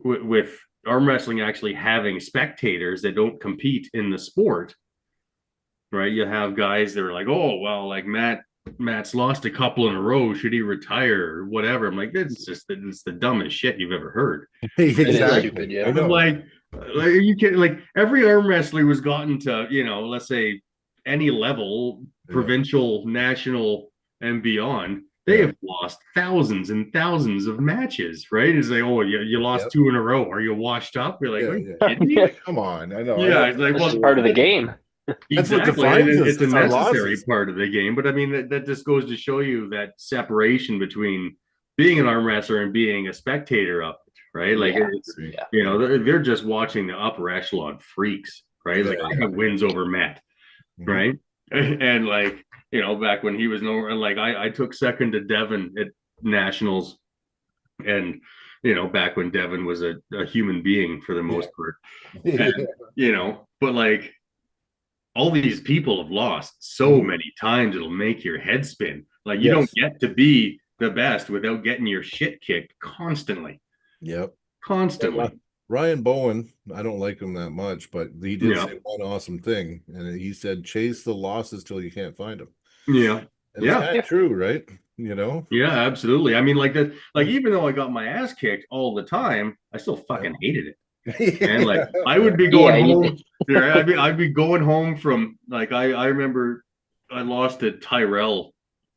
C: with arm wrestling actually having spectators that don't compete in the sport, right? You have guys that are like, oh well, like Matt's lost a couple in a row, should he retire or whatever? I'm like, it's the dumbest shit you've ever heard.
B: Exactly.
D: Stupid, yeah.
B: I know.
C: Like you can, like, every arm wrestler was gotten to, let's say any level, provincial, national, and beyond. They have lost thousands and thousands of matches, right? It's like, oh, you lost 2 in a row. Are you washed up? You're like, are you kidding me?
B: Come on, I know.
C: Yeah, it's like,
D: That's part of the game.
B: That's what
C: Exactly.
B: defines us.
C: It's a
B: It's our
C: necessary
B: losses.
C: part of the game. But I mean, that just goes to show you that separation between being an arm wrestler and being a spectator of it, right? Like, they're just watching the upper echelon freaks, right? Like, I have wins over Matt, right? And like, back when he was like I took second to Devin at nationals, and back when Devin was a human being for the most part. And, but like, all these people have lost so many times it'll make your head spin. Like, you don't get to be the best without getting your shit kicked constantly. Constantly.
B: Ryan Bowen, I don't like him that much, but he did say one awesome thing, and he said, "Chase the losses till you can't find them."
C: Yeah,
B: and it's kind of true, right?
C: Yeah, absolutely. I mean, like that. Like, even though I got my ass kicked all the time, I still fucking hated it. And like, I would be going home. I'd be going home from, like, I remember I lost to Tyrell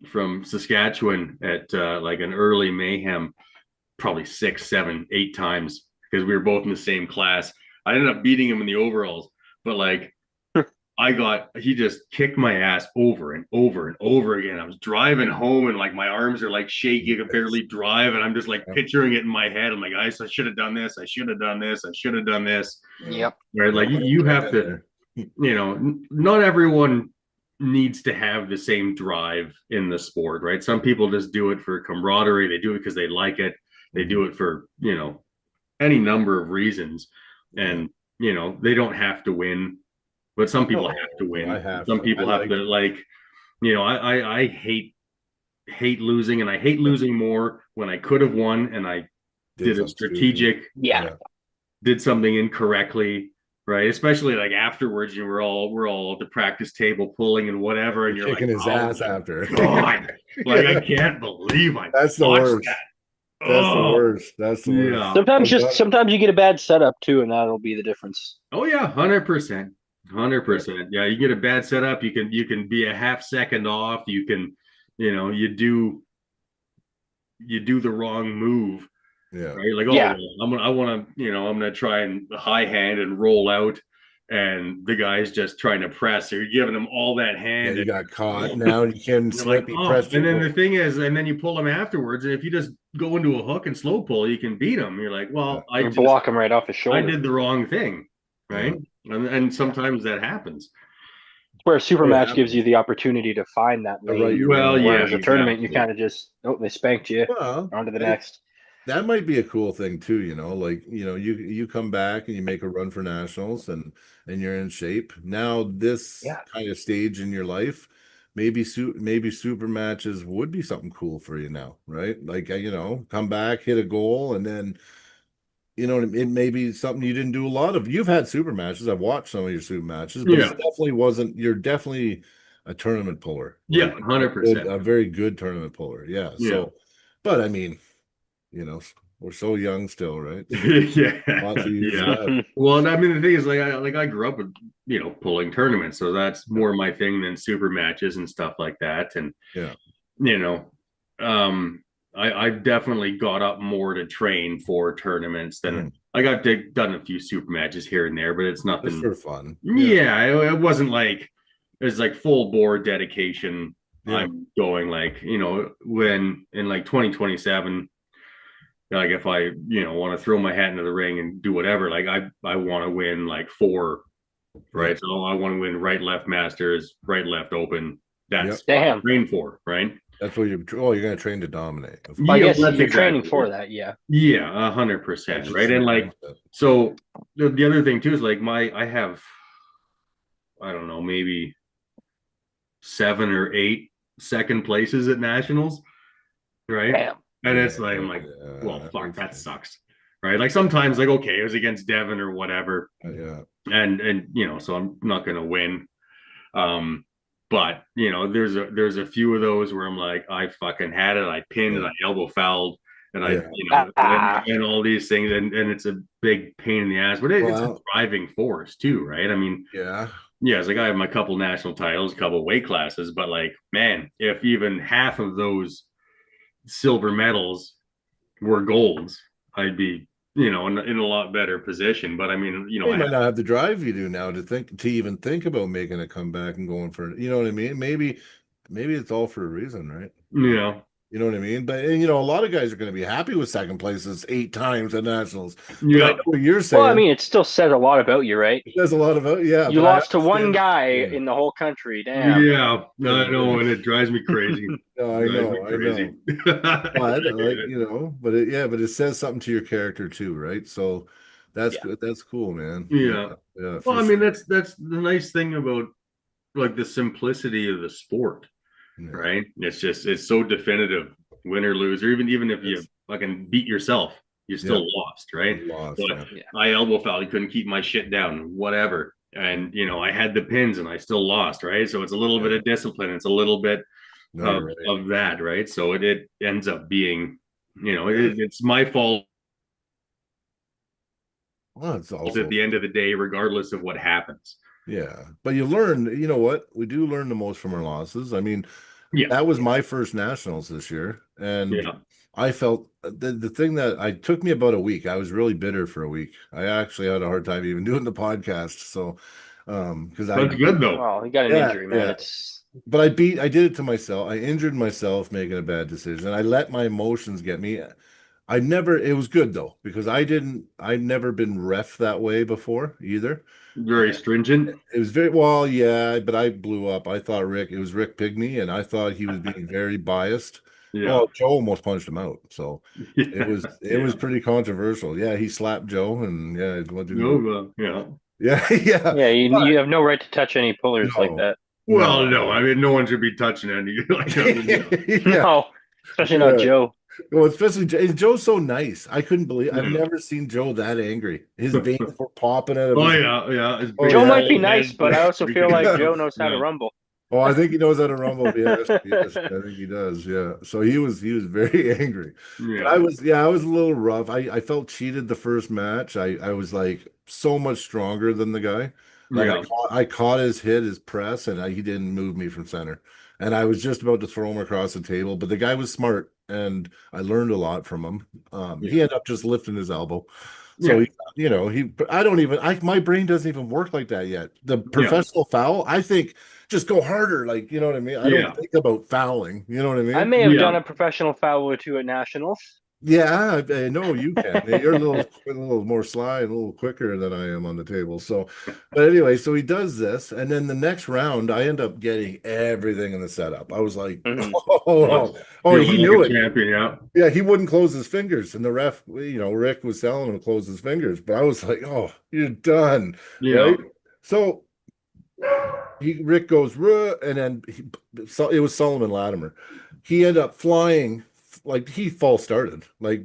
C: from Saskatchewan at like an early mayhem, probably 6, 7, 8 times, because we were both in the same class. I ended up beating him in the overalls, but like, he just kicked my ass over and over and over again. I was driving home and like my arms are like shaky. I could barely drive. And I'm just like picturing it in my head. I'm like, I should have done this. I should have done this. I should have done this.
D: Yep.
C: Right. Like, you have to, not everyone needs to have the same drive in the sport, right? Some people just do it for camaraderie. They do it because they like it. They do it for, any number of reasons. And, they don't have to win. But some people have to win. Some people have to, like, I hate losing, and I hate losing more when I could have won and I did a strategic, did something incorrectly, right? Especially like afterwards, we're all at the practice table pulling and whatever, and you're
B: kicking
C: like,
B: his ass after.
C: God, like, I can't believe
B: That's the worst.
C: That.
B: That's the worst. That's the worst.
C: Yeah.
D: Sometimes you get a bad setup too, and that'll be the difference.
C: Oh yeah, 100%. 100%. Yeah, you get a bad setup, you can be a half second off. You can, you do the wrong move.
B: Yeah.
C: Right. Like, I'm gonna try and high hand and roll out, and the guy's just trying to press. So you're giving him all that hand.
B: You got caught. Now you can slip.
C: Like, and then the thing is, and then you pull him afterwards. And if you just go into a hook and slow pull, you can beat him. You're like, well, I
D: block him right off his shoulder.
C: I did the wrong thing, right? And sometimes that happens.
D: Where a super match gives you the opportunity to find that lane.
C: Well,
D: whereas a tournament, you kind of just, they spanked you.
B: Well,
D: on to the next.
B: That might be a cool thing too, like, you come back and you make a run for nationals and you're in shape. Now this kind of stage in your life, maybe super matches would be something cool for you now, right? Like, come back, hit a goal, and then it may be something you didn't do a lot of. You've had super matches. I've watched some of your super matches, but it definitely wasn't. You're definitely a tournament puller.
C: Yeah, 100%.
B: A very good tournament puller. Yeah. So, but I mean, We're so young still, right? So
C: Yeah,
B: lots of years
C: yeah.
B: left.
C: Well, and I mean, the thing is, I grew up with pulling tournaments, so that's more my thing than super matches and stuff like that. And
B: Yeah.
C: you know, I definitely got up more to train for tournaments than I got done a few super matches here and there, but it's
B: Just
C: nothing.
B: for fun.
C: Yeah, it wasn't like it's like full bore dedication.
B: Yeah.
C: I'm going like when in like 2027, like if I want to throw my hat into the ring and do whatever, like I want to win like 4, right?
B: Yeah.
C: So I want to win right left Masters, right left Open. That's
B: Yep.
C: what I
D: Damn.
C: train for, right?
B: That's what you're gonna train to dominate. Of
D: Well, I guess
C: that's
D: you're training
C: exactly
D: for
C: it.
D: that, yeah.
C: Yeah, 100%, right? And like, so the other thing too is like I have, I don't know, maybe 7 or 8 second places at nationals, right?
D: Damn.
C: And it's like I'm like, well, fuck, that sucks, right? Like sometimes like okay, it was against Devin or whatever,
B: Yeah.
C: and so I'm not gonna win. But there's a few of those where I'm like, I fucking had it, I pinned and I elbow fouled and and all these things, and it's a big pain in the ass, but it's a driving force too, right? I mean,
B: yeah,
C: it's like I have my couple national titles, a couple weight classes, but like, man, if even half of those silver medals were golds, I'd be in a lot better position. But I mean,
B: you might not have the drive you do now to even think about making a comeback and going for it. You know what I mean? Maybe it's all for a reason, right?
C: Yeah.
B: You know what I mean? But a lot of guys are going to be happy with second places 8 times at nationals.
C: Yeah.
B: I know what you're saying.
D: Well, I mean, it still says a lot about you, right?
B: It says a lot about
D: You lost to one guy in the whole country. Damn.
C: Yeah. No, I know, and it drives me crazy.
B: No, I know. But but it says something to your character too, right? So that's good. That's cool, man.
C: Yeah.
B: Yeah.
C: Well, I mean, that's the nice thing about like the simplicity of the sport, right? It's so definitive, win or lose, or even if you fucking beat yourself, you still lost, right? I elbow foul, you couldn't keep my shit down, whatever. And I had the pins and I still lost, right? So it's a little bit of discipline, it's a little bit of that, right? So it ends up being, it's my fault.
B: Well, it's also
C: at the end of the day, regardless of what happens.
B: Yeah, but you learn. You know what? We do learn the most from our losses. I mean, that was my first nationals this year, and I felt the thing that took me about a week. I was really bitter for a week. I actually had a hard time even doing the podcast. So, because
C: that's good though.
D: Well, you got an injury, man.
B: But I did it to myself. I injured myself making a bad decision. I let my emotions get me. It was good though, because I'd never been ref that way before either.
C: Very stringent.
B: It was but I blew up. I thought it was Rick Pigney, and I thought he was being very biased. Yeah. Well, Joe almost punched him out. So it was pretty controversial. Yeah, he slapped Joe, and
C: yeah.
D: Yeah, you have no right to touch any pullers like that.
C: Well, no, I mean, no one should be touching any.
D: No, especially not Joe.
B: Well, especially Joe's so nice. I couldn't believe I've never seen Joe that angry. His veins were popping at him.
D: Joe might be nice, but I also feel like Joe knows how to rumble.
B: Oh, I think he knows how to rumble. Yes, I think he does. Yeah. So he was very angry. Yeah. But I was a little rough. I felt cheated the first match. I was like so much stronger than the guy. Like I caught his press, and he didn't move me from center. And I was just about to throw him across the table, but the guy was smart, and I learned a lot from him. He ended up just lifting his elbow. So my brain doesn't even work like that yet. The professional foul, I think, just go harder. Like, you know what I mean? I don't think about fouling. You know what I mean?
D: I may have done a professional foul or two at nationals.
B: Yeah, I know you can. You're a little more sly and a little quicker than I am on the table. So, but anyway, so he does this, and then the next round, I end up getting everything in the setup. I was like, he knew it.
C: Champion,
B: yeah, he wouldn't close his fingers, and the ref, Rick was telling him to close his fingers, but I was like, oh, you're done. Yeah. Right? So Rick goes, and then it was Sullivan Latimer. He ended up flying. Like he false started. Like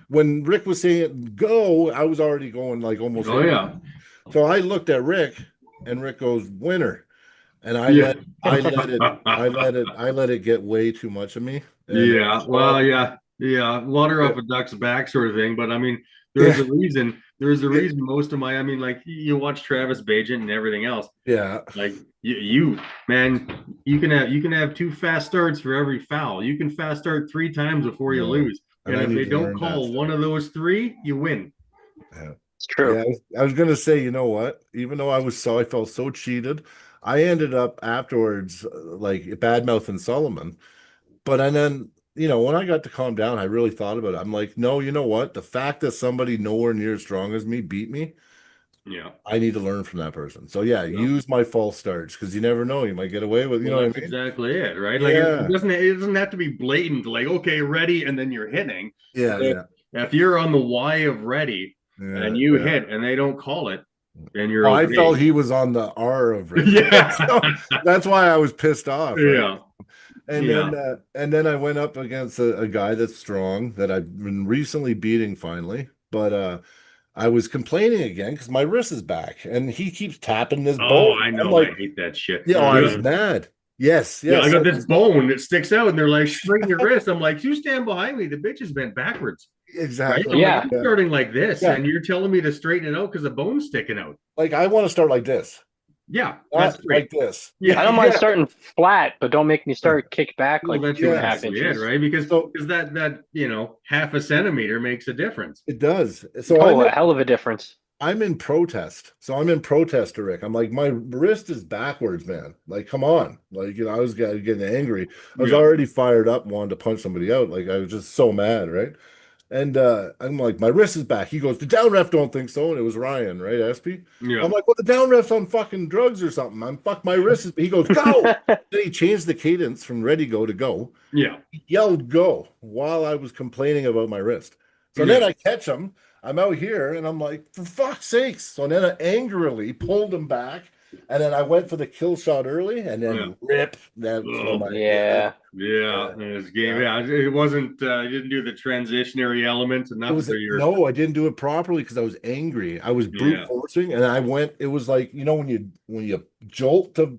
B: when Rick was saying go, I was already going like almost.
C: Oh yeah.
B: So I looked at Rick, and Rick goes winner, and I let it get way too much of me. And
C: Yeah, water off a duck's back sort of thing. But I mean, there's a reason. There's a reason most of my, I mean, like you watch Travis Bajent and everything else.
B: Yeah.
C: Like man, you can have two fast starts for every foul. You can fast start 3 times before you
B: No.
C: lose.
B: And
C: And
B: I
C: if
B: need
C: they
B: to
C: don't
B: learn that
C: call
B: stuff.
C: one of those three, you win.
B: Yeah.
D: It's true.
B: Yeah, I was gonna say, you know what? Even though I felt so cheated, I ended up afterwards like bad mouthing Solomon. But and then, when I got to calm down, I really thought about it. I'm like, no, you know what? The fact that somebody nowhere near as strong as me beat me,
C: Yeah.
B: I need to learn from that person. So yeah,
C: Yeah.
B: use my false starts because you never know, you might get away with, you
C: Well,
B: know
C: that's
B: what I mean?
C: exactly it, right? Like
B: Yeah,
C: it doesn't have to be blatant, like, okay, ready, and then you're hitting.
B: yeah,
C: If,
B: yeah,
C: if you're on the Y of ready
B: yeah,
C: and you
B: yeah.
C: hit and they don't call it, then you're
B: Oh, I felt
C: okay.
B: he was on the R of ready.
C: Yeah.
B: So that's why I was pissed off, right?
C: Yeah.
B: And
C: Yeah.
B: then I went up against a guy that's strong that I've been recently beating finally. But I was complaining again because my wrist is back and he keeps tapping this
C: Oh,
B: bone.
C: I
B: I'm
C: know. I
B: like,
C: hate that shit.
B: yeah, oh, I was mad. Yes,
C: Yeah, I
B: yes.
C: got this bone that sticks out, and they're like, straighten your wrist. I'm like, you stand behind me. The bitch has been backwards, right?
B: Exactly.
C: I'm like,
D: Yeah.
C: I'm
B: Yeah.
C: starting like this,
B: Yeah.
C: and you're telling me to straighten it out because the bone's sticking out.
B: Like I want to start like this,
C: Yeah, that's
B: not
C: great.
B: like this.
C: Yeah,
D: I don't mind
C: yeah.
D: starting flat, but don't make me start kick back
C: Well,
D: like
C: that's
D: 2.5
C: exactly it,
D: inches.
C: right? Because
B: So
C: that half a centimeter makes a difference.
B: it does. So
D: Oh, a hell of a difference.
B: I'm in protest. So I'm in protest to Rick. I'm like, my wrist is backwards, man. Like, come on. Like, I was getting angry. I was
C: Yeah.
B: already fired up, wanted to punch somebody out. Like, I was just so mad, right? And I'm like, my wrist is back. He goes, the down ref don't think so. And it was Ryan, right, SP?
C: Yeah.
B: I'm like, well, the down ref's on fucking drugs or something. I'm fuck my wrist is. He goes, go. Then he changed the cadence from ready go to go.
C: Yeah.
B: He yelled go while I was complaining about my wrist. So
C: Yeah.
B: then I catch him. I'm out here and I'm like, for fuck's sakes. So then I angrily pulled him back. And then I went for the kill shot early and then
C: Yeah.
B: rip. That
C: Oh,
D: Yeah.
C: Yeah, this game. Yeah, it wasn't. You didn't do the transitionary element
B: It
C: enough
B: was
C: for your.
B: no, I didn't do it properly because I was angry. I was brute
C: Yeah.
B: forcing, and I went. It was like when you jolt to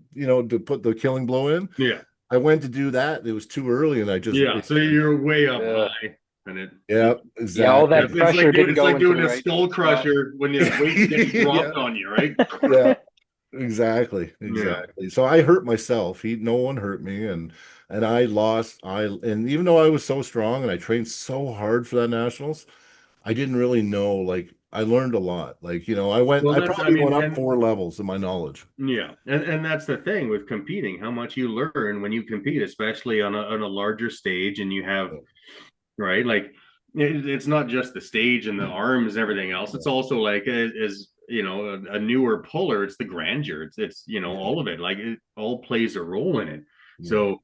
B: put the killing blow in.
C: Yeah,
B: I went to do that. It was too early, and I just
C: yeah. So you're way up
D: Yeah.
C: high, and it.
B: yeah,
D: Yeah, all that
C: It's
D: pressure
C: like doing,
D: didn't
C: it's
D: go
C: like
D: into
C: doing
D: the
C: a
D: right
C: skull
D: spot.
C: crusher when your weight gets
B: Yeah.
C: dropped on you, right?
B: yeah, exactly. So I hurt myself. No one hurt me, and I lost. And even though I was so strong and I trained so hard for that nationals, I didn't really know. Like I learned a lot. Like
C: Well,
B: I
C: that's. I
B: probably
C: mean,
B: went up
C: and
B: 4 levels in my knowledge.
C: yeah, and that's the thing with competing. How much you learn when you compete, especially on a larger stage, and you have right like it's not just the stage and the arms and everything else. It's also like as a newer puller, it's the grandeur. It's all of it. Like it all plays a role in it. So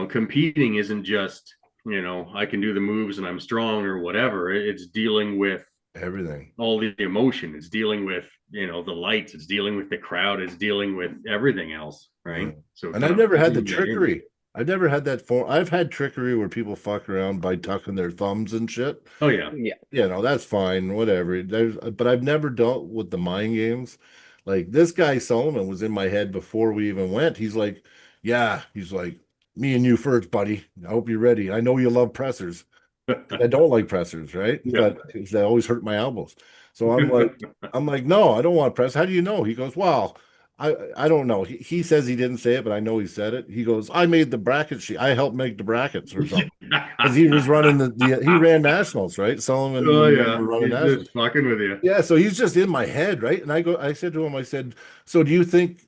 C: competing isn't just I can do the moves and I'm strong or whatever. It's dealing with
B: Everything.
C: all the emotion. It's dealing with the lights. It's dealing with the crowd. It's dealing with everything else, right?
B: Yeah.
C: So
B: And
C: kind
B: I've
C: of
B: never had the
C: putting that in.
B: trickery. I've never had that form. I've had trickery where people fuck around by tucking their thumbs and shit.
C: Oh yeah.
D: Yeah.
B: That's fine, whatever. But I've never dealt with the mind games. Like this guy Solomon was in my head before we even went. He's like, yeah, he's like, me and you first, buddy. I hope you're ready. I know you love pressers. I don't like pressers, right?
C: Yeah.
B: But they always hurt my elbows. So I'm like, no, I don't want press. How do you know? He goes, well, I don't know. He says he didn't say it, but I know he said it. He goes, I made the bracket sheet. I helped make the brackets or something. Because he was running he ran nationals, right? Solomon
C: Oh yeah,
B: were running
C: he's
B: nationals.
C: just fucking with you.
B: Yeah, so he's just in my head, right? And I said to him, I said, so do you think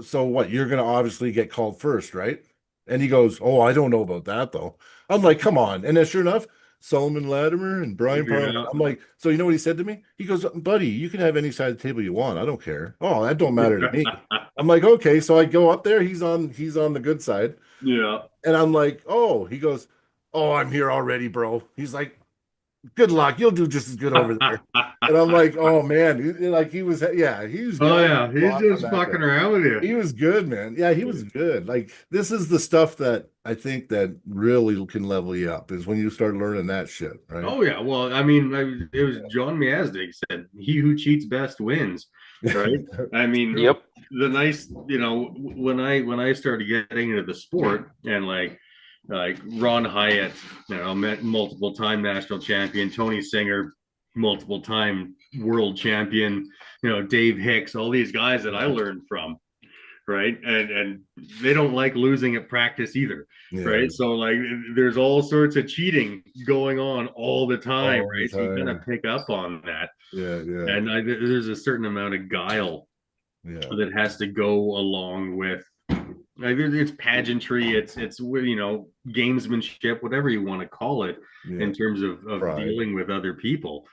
B: so what, you're gonna obviously get called first, right? And he goes, oh, I don't know about that though. I'm like, come on. And then sure enough, Solomon Latimer and Brian Parham.
C: Yeah.
B: I'm like, so you know what he said to me? He goes, buddy, you can have any side of the table you want. I don't care. Oh, that don't matter to me. I'm like, okay. So I go up there. He's on the good side.
C: Yeah.
B: And I'm like, oh, he goes, oh, I'm here already, bro. He's like, good luck. You'll do just as good over there. And I'm like, oh man, like he was.
C: Oh yeah, he's just fucking around with you.
B: He was good, man. Yeah, he was good. Like this is the stuff that I think that really can level you up is when you start learning that shit, right?
C: Oh yeah, well, I mean, it was John Miazdik said, "He who cheats best wins." Right? I mean,
D: Yep.
C: The nice, when I started getting into the sport and like, like Ron Hyatt, multiple time national champion, Tony Singer, multiple time world champion, Dave Hicks, all these guys that I learned from, right? And they don't like losing at practice either,
B: Yeah.
C: right? So like there's all sorts of cheating going on all the time,
B: All the
C: right? So you kind
B: time.
C: of pick up on that.
B: Yeah, yeah,
C: And there's a certain amount of guile
B: yeah.
C: that has to go along with, like, it's pageantry, it's gamesmanship, whatever you want to call it,
B: Yeah.
C: in terms of
B: Pride.
C: dealing with other people.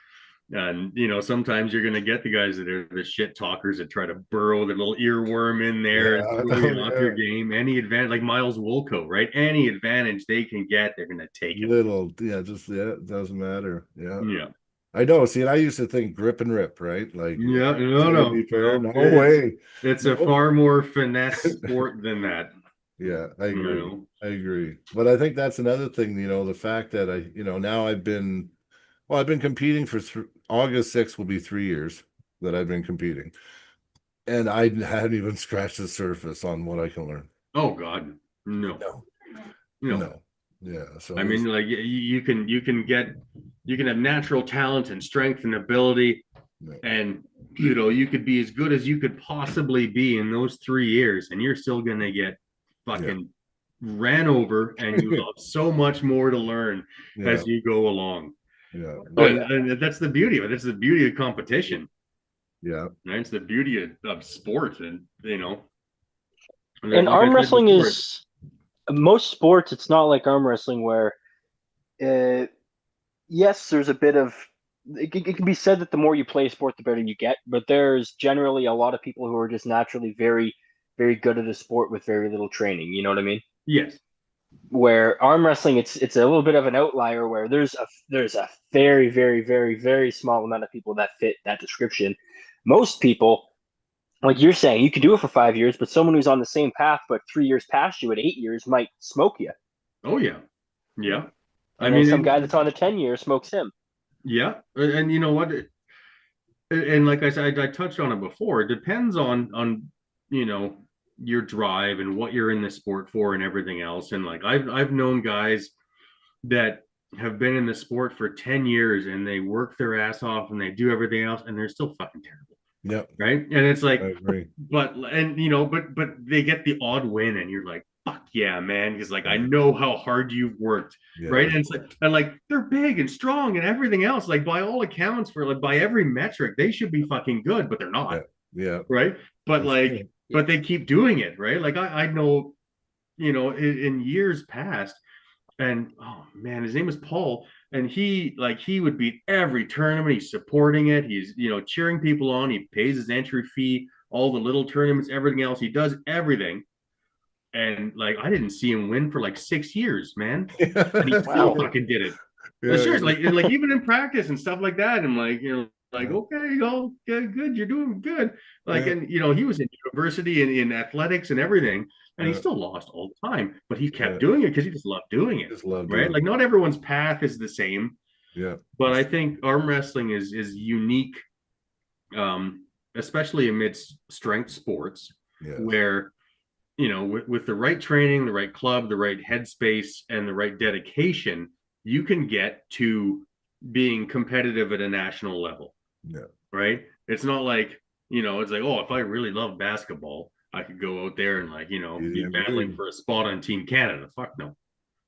C: And sometimes you're going to get the guys that are the shit talkers that try to burrow the little earworm in there
B: Yeah.
C: and throw you off your game. Any advantage, like Miles Wolko, right? Any advantage they can get, they're going to take it.
B: It doesn't matter. Yeah.
C: Yeah.
B: I know. See, and I used to think grip and rip, right? Like,
C: Yeah,
B: to be fair, no
C: It's-
B: way.
C: It's a far more finesse sport than that.
B: Yeah, I agree.
C: know?
B: I agree. But I think that's another thing, the fact that now I've been competing for August 6th will be 3 years that I've been competing. And I hadn't even scratched the surface on what I can learn.
C: Oh God, no.
B: No. Yeah. So
C: I mean, like you can have natural talent and strength and ability,
B: no.
C: and you could be as good as you could possibly be in those 3 years, and you're still gonna get fucking ran over, and you have so much more to learn
B: Yeah.
C: as you go along.
B: Yeah.
C: And that's the beauty of it. That's the beauty of competition.
B: Yeah.
C: Right? It's the beauty of sport, and
D: And arm wrestling is most sports. It's not like arm wrestling where, yes, there's a bit of. It can be said that the more you play a sport, the better you get. But there's generally a lot of people who are just naturally very, very good at a sport with very little training. You know what I mean?
C: Yes.
D: Where arm wrestling, it's a little bit of an outlier where there's a very, very, very, very small amount of people that fit that description. Most people, like you're saying, you could do it for 5 years, but someone who's on the same path but 3 years past you at 8 years might smoke you.
C: Oh yeah. Yeah.
D: And then some guy that's on the 10 years smokes him.
C: Yeah. And you know what? And like I said, I touched on it before. It depends on your drive and what you're in the sport for and everything else. And like I've known guys that have been in the sport for 10 years and they work their ass off and they do everything else and they're still fucking terrible.
B: Yep.
C: Right. And it's like,
B: I agree.
C: but they get the odd win and you're like, fuck yeah, man. Because like, I know how hard you've worked.
B: Yeah.
C: Right. And it's like, they're big and strong and everything else. Like by all accounts, by every metric, they should be fucking good, but they're not.
B: Yeah.
C: Right. But but they keep doing it. Right. Like I know, in years past, and oh man, his name is Paul, and he would beat every tournament. He's supporting it. He's cheering people on. He pays his entry fee, all the little tournaments, everything else. He does everything. And like I didn't see him win for like 6 years, man. And he still fucking did it.
B: Yeah.
C: Seriously, like even in practice and stuff like that. I'm like, okay, all good, you're doing good. Like, and he was in university and in athletics and everything. And he still lost all the time, but he kept doing it because he just loved doing it. Right? Like not everyone's path is the same.
B: Yeah.
C: But I think arm wrestling is unique, especially amidst strength sports, where with the right training, the right club, the right headspace, and the right dedication, you can get to being competitive at a national level.
B: Yeah. Right.
C: It's not like it's like, oh, if I really love basketball, I could go out there and be battling for a spot on Team Canada. Fuck no.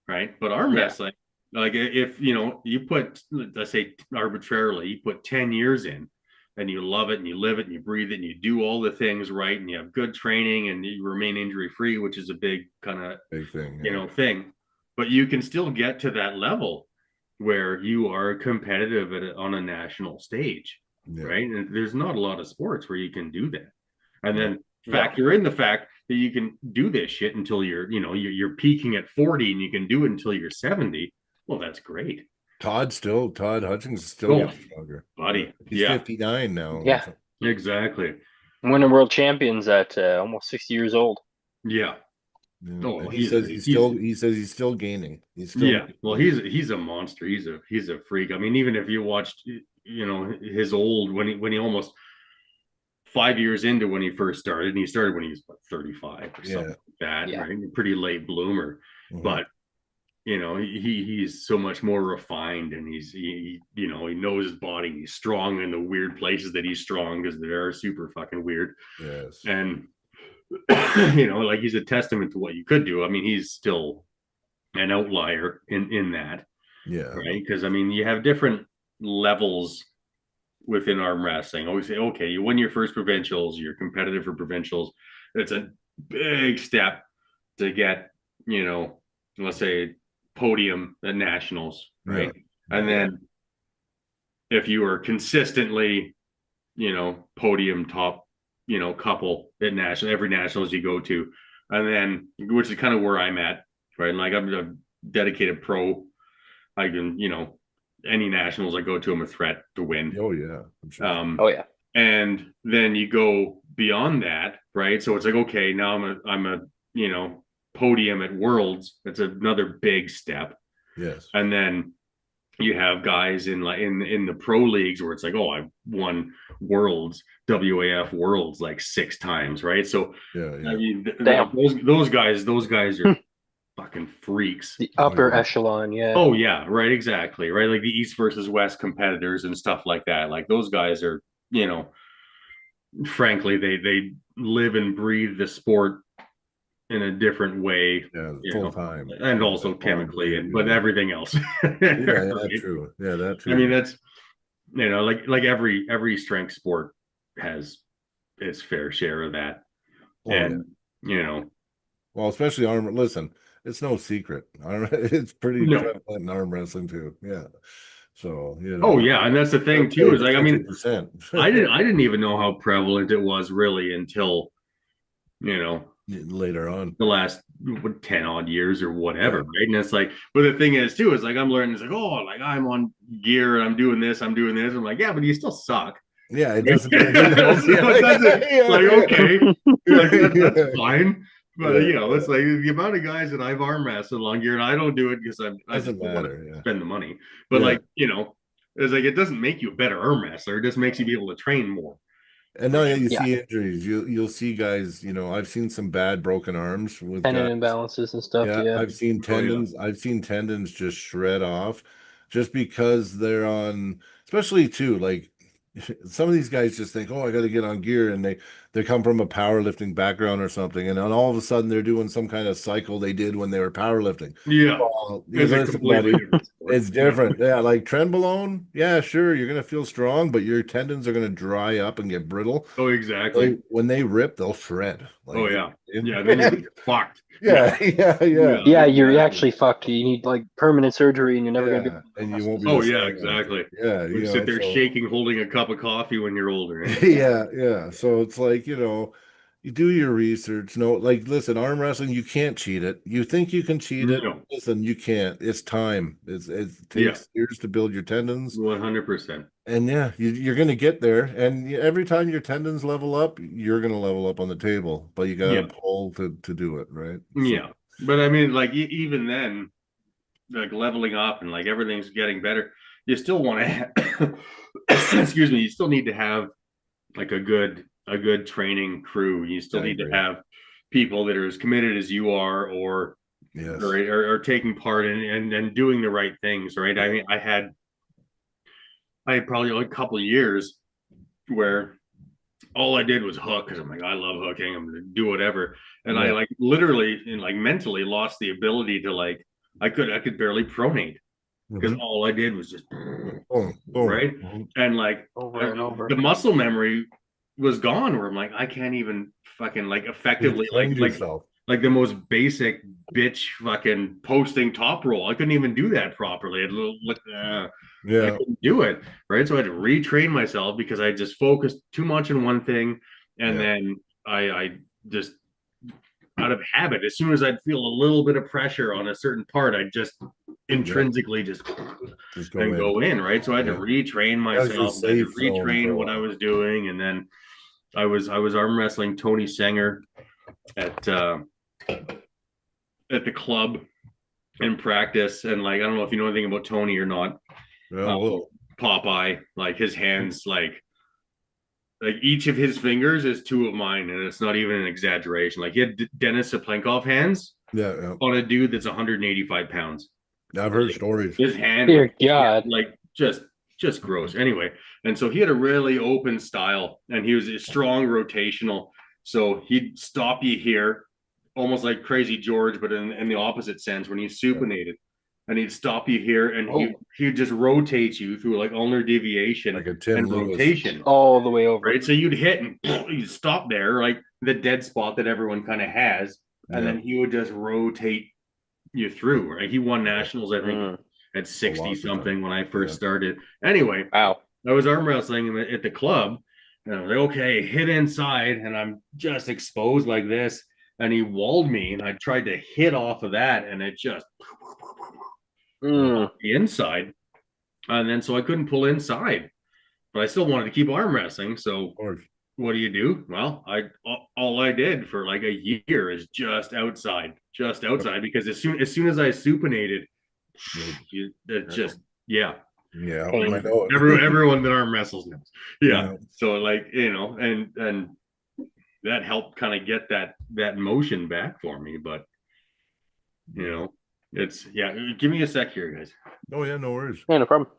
C: Right. But arm wrestling, like if you put, let's say arbitrarily, you put 10 years in and you love it and you live it and you breathe it and you do all the things right and you have good training and you remain injury free, which is a big kind of
B: thing,
C: thing. But you can still get to that level where you are competitive on a national stage. Right. And there's not a lot of sports where you can do that. And then factor in the fact that you can do this shit until you're peaking at 40 and you can do it until you're 70. Well, that's great.
B: Todd Hutchings is still stronger,
C: buddy.
B: He's 59 now.
D: Yeah,
C: exactly.
D: Winning world champions at almost 60 years old.
C: Yeah.
B: Oh, he says he's still gaining. He's still
C: Well, he's a monster. He's a freak. I mean, even if you watched his old when he almost 5 years into when he first started, and he started when he was 35 or something like that, right? Pretty late bloomer. But he's so much more refined, and he knows his body. He's strong in the weird places that he's strong, because they are super fucking weird.
B: Yes.
C: And like, he's a testament to what you could do. I mean, he's still an outlier in that,
B: Yeah.
C: right? Because I mean, you have different levels within arm wrestling. Always say, okay, you win your first provincials, you're competitive for provincials. It's a big step to get, let's say, podium at nationals, right?
B: Yeah.
C: And then if you are consistently, podium top, couple at national, every nationals you go to, and then, which is kind of where I'm at, right? Like, I'm a dedicated pro. I can, any nationals I go to, I'm a threat to win.
B: Oh yeah. I'm sure.
D: Oh yeah.
C: And then you go beyond that, right? So it's like, okay, now I'm a podium at Worlds. That's another big step.
B: Yes.
C: And then you have guys in the pro leagues where it's like, oh, I've won Worlds, WAF Worlds like 6 times, right? So
B: Yeah.
C: I mean,
D: Damn.
C: those guys are fucking freaks.
D: The upper
B: yeah.
D: echelon, yeah.
C: Oh yeah, right, exactly, right. Like the East versus West competitors and stuff like that. Like, those guys are, frankly, they live and breathe the sport in a different way,
B: Yeah. Full time.
C: and also chemically, but everything else.
B: Yeah.
C: Right?
B: That's true. Yeah. That's true.
C: I mean, that's like every strength sport has its fair share of that,
B: Oh,
C: and
B: well, especially arm. Listen, it's no secret. It's pretty
C: No.
B: prevalent in arm wrestling too. Yeah. So
C: oh yeah, and that's the thing too, is like, I mean,
B: 50%.
C: I didn't even know how prevalent it was really until
B: later on.
C: the last 10 odd years or whatever, right? And it's like, but the thing is too, is like, I'm learning, it's like, oh, like, I'm on gear and I'm doing this. I'm like, yeah, but you still suck.
B: Yeah, it doesn't.
C: Like, okay, like, that's fine. But
B: Yeah.
C: it's like the amount of guys that I've arm wrestled on gear, and I don't do it because I just
B: Doesn't
C: don't want to
B: matter. Yeah.
C: spend the money. But
B: Yeah.
C: like, it's like, it doesn't make you a better arm wrestler. It just makes you be able to train more.
B: And now you
D: Yeah.
B: see injuries. You'll see guys. I've seen some bad broken arms with
D: Tendon
B: guys.
D: imbalances and stuff.
B: Yeah,
D: Yeah.
B: I've seen tendons. I've seen tendons just shred off, just because they're on. Especially too, like, some of these guys just think, oh, I got to get on gear, and they come from a powerlifting background or something, and then all of a sudden they're doing some kind of cycle they did when they were powerlifting.
C: Yeah,
B: Well,
C: it's a
B: listen,
C: completely
B: buddy,
C: different sport.
B: it's different. Yeah, like trenbolone. Yeah, sure, you're gonna feel strong, but your tendons are gonna dry up and get brittle.
C: Oh, exactly.
B: When they rip, they'll shred. Like,
C: Oh yeah, yeah. Then you're fucked.
B: yeah.
D: Yeah, you're actually fucked. You need like permanent surgery, and you're never gonna be.
B: Yeah, and you won't be.
C: Oh
B: the
C: yeah,
B: same.
C: exactly.
B: Yeah,
C: You sit there shaking, holding a cup of coffee when you're older.
B: yeah. So it's like, you do your research. No, like, listen, arm wrestling, you can't cheat it. You think you can cheat it?
C: No.
B: Listen, you can't. It's time. It takes years to build your tendons,
C: 100%.
B: and yeah, you're gonna get there. And every time your tendons level up, you're gonna level up on the table. But you gotta pull to do it, right?
C: Yeah, but I mean, like, even then, like, leveling up and like everything's getting better, you still want to excuse me, you still need to have like a good training crew. You still need to have people that are as committed as you are, or
B: Yes.
C: or taking part in and doing the right things, right? I mean, I had probably like a couple of years where all I did was hook, because I'm like, I love hooking, I'm gonna do whatever. And I like literally and like mentally lost the ability to, like, I could barely pronate, because all I did was just
B: Boom,
C: right. And like
D: Over and over.
C: the muscle memory was gone, where I'm like, I can't even fucking like effectively like the most basic bitch fucking posting top roll. I couldn't even do that properly. I couldn't do it, right? So I had to retrain myself, because I just focused too much on one thing, and then I just, out of habit, as soon as I'd feel a little bit of pressure on a certain part, I'd just intrinsically just go in, right? So I had to retrain myself, I had to retrain what I was doing, and then I was arm wrestling Tony Sanger at the club in practice, and like, I don't know if you know anything about Tony or not. Popeye, like, his hands, like each of his fingers is 2 of mine, and it's not even an exaggeration. Like, he had Dennis Saplenkov hands on a dude that's 185 pounds.
B: I've heard stories.
C: His hand,
D: Dear God.
C: like just gross. Anyway, and so he had a really open style, and he was a strong rotational. So he'd stop you here, almost like Crazy George, but in the opposite sense when he's supinated. And he'd stop you here, and he'd just rotate you through like ulnar deviation
B: Like a Tim
C: and
B: Lewis.
C: rotation.
D: All the way over.
C: Right. So you'd hit and you'd stop there, like the dead spot that everyone kind of has. And
B: Yeah.
C: then he would just rotate you through. Right. He won nationals, I think, at 60 something when I first started. Anyway,
D: Wow.
C: I was arm wrestling at the club. And I was like, okay, hit inside. And I'm just exposed like this. And he walled me. And I tried to hit off of that. And it just the inside. And then so I couldn't pull inside. But I still wanted to keep arm wrestling. So what do? Well, all I did for like a year is just outside, because as soon as I supinated, it just
B: Yeah,
D: Pain.
B: I know.
C: everyone that arm wrestles knows. Yeah. So like, and that helped kind of get that motion back for me. But it's give me a sec here, guys.
B: Oh yeah, no worries.
D: Yeah, no problem.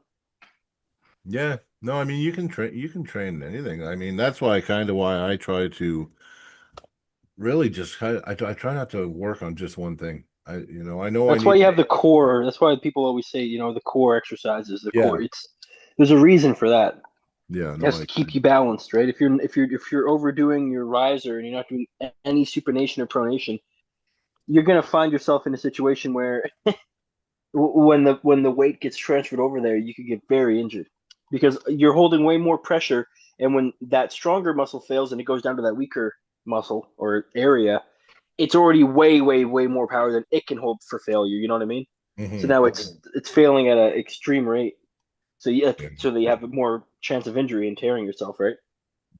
B: Yeah, no, I mean you can train anything. I mean that's why I try to really just I try not to work on just one thing. I know
D: That's why you have the core. That's why people always say, the core exercises, the core. There's a reason for that.
B: Yeah,
D: It has to keep you balanced, right? If you're overdoing your riser and you're not doing any supination or pronation, you're gonna find yourself in a situation where when the weight gets transferred over there, you could get very injured because you're holding way more pressure. And when that stronger muscle fails and it goes down to that weaker muscle or area, it's already way, way, way more power than it can hold for failure. You know what I mean?
B: Mm-hmm.
D: So now it's failing at an extreme rate. So so that you have more chance of injury and tearing yourself, right?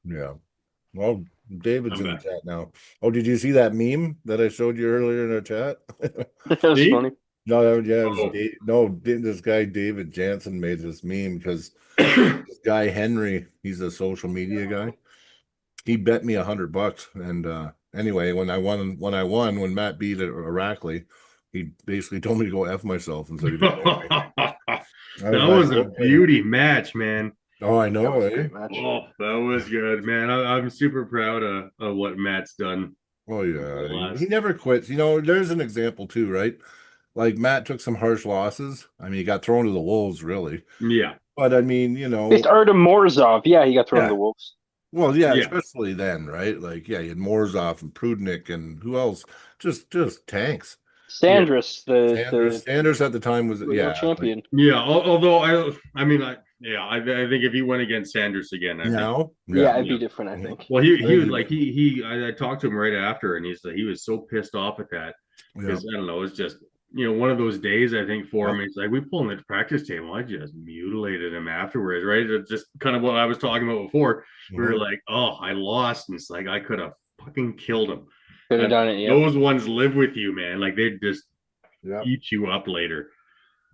B: Yeah. Well, David's in the chat now. Oh, did you see that meme that I showed you earlier in our chat?
D: That was funny.
B: No, yeah, it was this guy David Jansen made this meme because this guy Henry, he's a social media guy. He bet me $100, and anyway, when Matt beat Arackley, he basically told me to go F myself and said
C: that was a beauty match, man.
B: Oh, I know, eh?
C: Oh, that was good, man. I'm super proud of what Matt's done.
B: Oh yeah, he never quits. There's an example too, right? Like Matt took some harsh losses. I mean, he got thrown to the wolves, really.
C: Yeah.
B: But I mean,
D: It's Artem Morozov. Yeah, he got thrown to the wolves.
B: Well, yeah, especially then, right? Like, yeah, you had Morozov and Prudnik and who else? Just tanks.
D: Sanders,
B: Sanders at the time was
D: champion.
C: Although I think if he went against Sanders again,
D: it'd be different. I think.
C: Well, he was like I talked to him right after, and he was so pissed off at that because I don't know, it's just one of those days I think for him. It's like we pulled him at the practice table. I just mutilated him afterwards, right? It's just kind of what I was talking about before. We were like, oh, I lost, and it's like I could have fucking killed him.
D: Could have done it. Yeah.
C: Those ones live with you, man. Like they just eat you up later.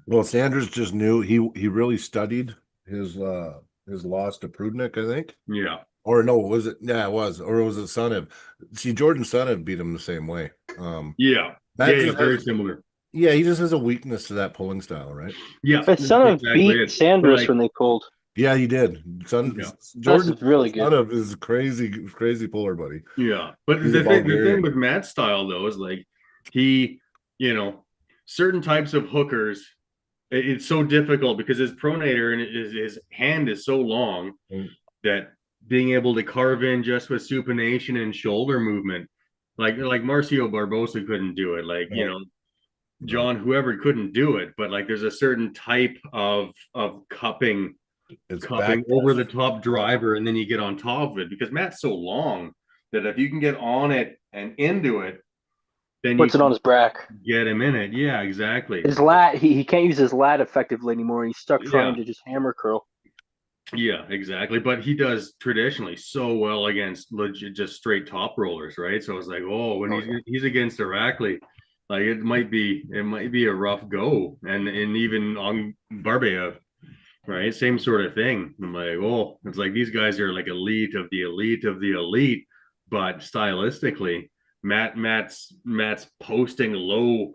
B: Well, Sanders just knew he really studied his loss to Prudnik, I think.
C: Yeah.
B: Or no, was it? Yeah, it was. Or was it Sonev? See, Jordan Sonev beat him the same way.
C: Very similar.
B: Yeah, he just has a weakness to that pulling style, right?
C: Yeah.
D: But Sonev beat Sanders when they pulled.
B: Yeah, he did.
D: Jordan's really good.
B: Sonev is a crazy puller, buddy.
C: Yeah. But the thing with Matt's style though is like he, certain types of hookers, it's so difficult because his pronator and his hand is so long that being able to carve in just with supination and shoulder movement, like Marcio Barbosa couldn't do it. Like, John, whoever couldn't do it, but like there's a certain type of cupping over the top driver, and then you get on top of it because Matt's so long that if you can get on it and into it, then
D: puts it on his back.
C: Get him in it. Yeah, exactly.
D: His lat, he can't use his lat effectively anymore. He's stuck trying to just hammer curl.
C: Yeah, exactly. But he does traditionally so well against legit just straight top rollers, right? So it's like, when he's against Arackley, like it might be a rough go. And even on Barbayev, right? Same sort of thing. I'm like, it's like these guys are like elite of the elite of the elite, but stylistically, Matt's posting low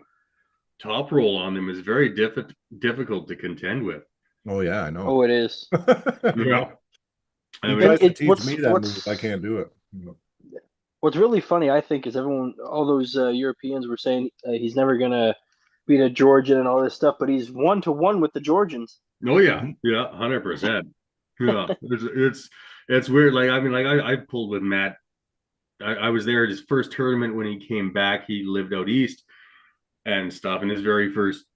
C: top roll on them is very difficult to contend with.
B: Oh yeah, I know.
D: Oh, it is.
C: Yeah. I
B: You
C: mean,
B: guys should
D: it-
B: teach
D: what's-
B: me that
D: what's-
B: move. I can't do it.
D: What's really funny, I think, is all those Europeans were saying he's never gonna beat a Georgian and all this stuff, but he's 1-to-1 with the Georgians.
C: oh yeah, 100%. Yeah, it's weird. Like I mean, like I pulled with Matt. I was there at his first tournament when he came back. He lived out east and stuff. And his very first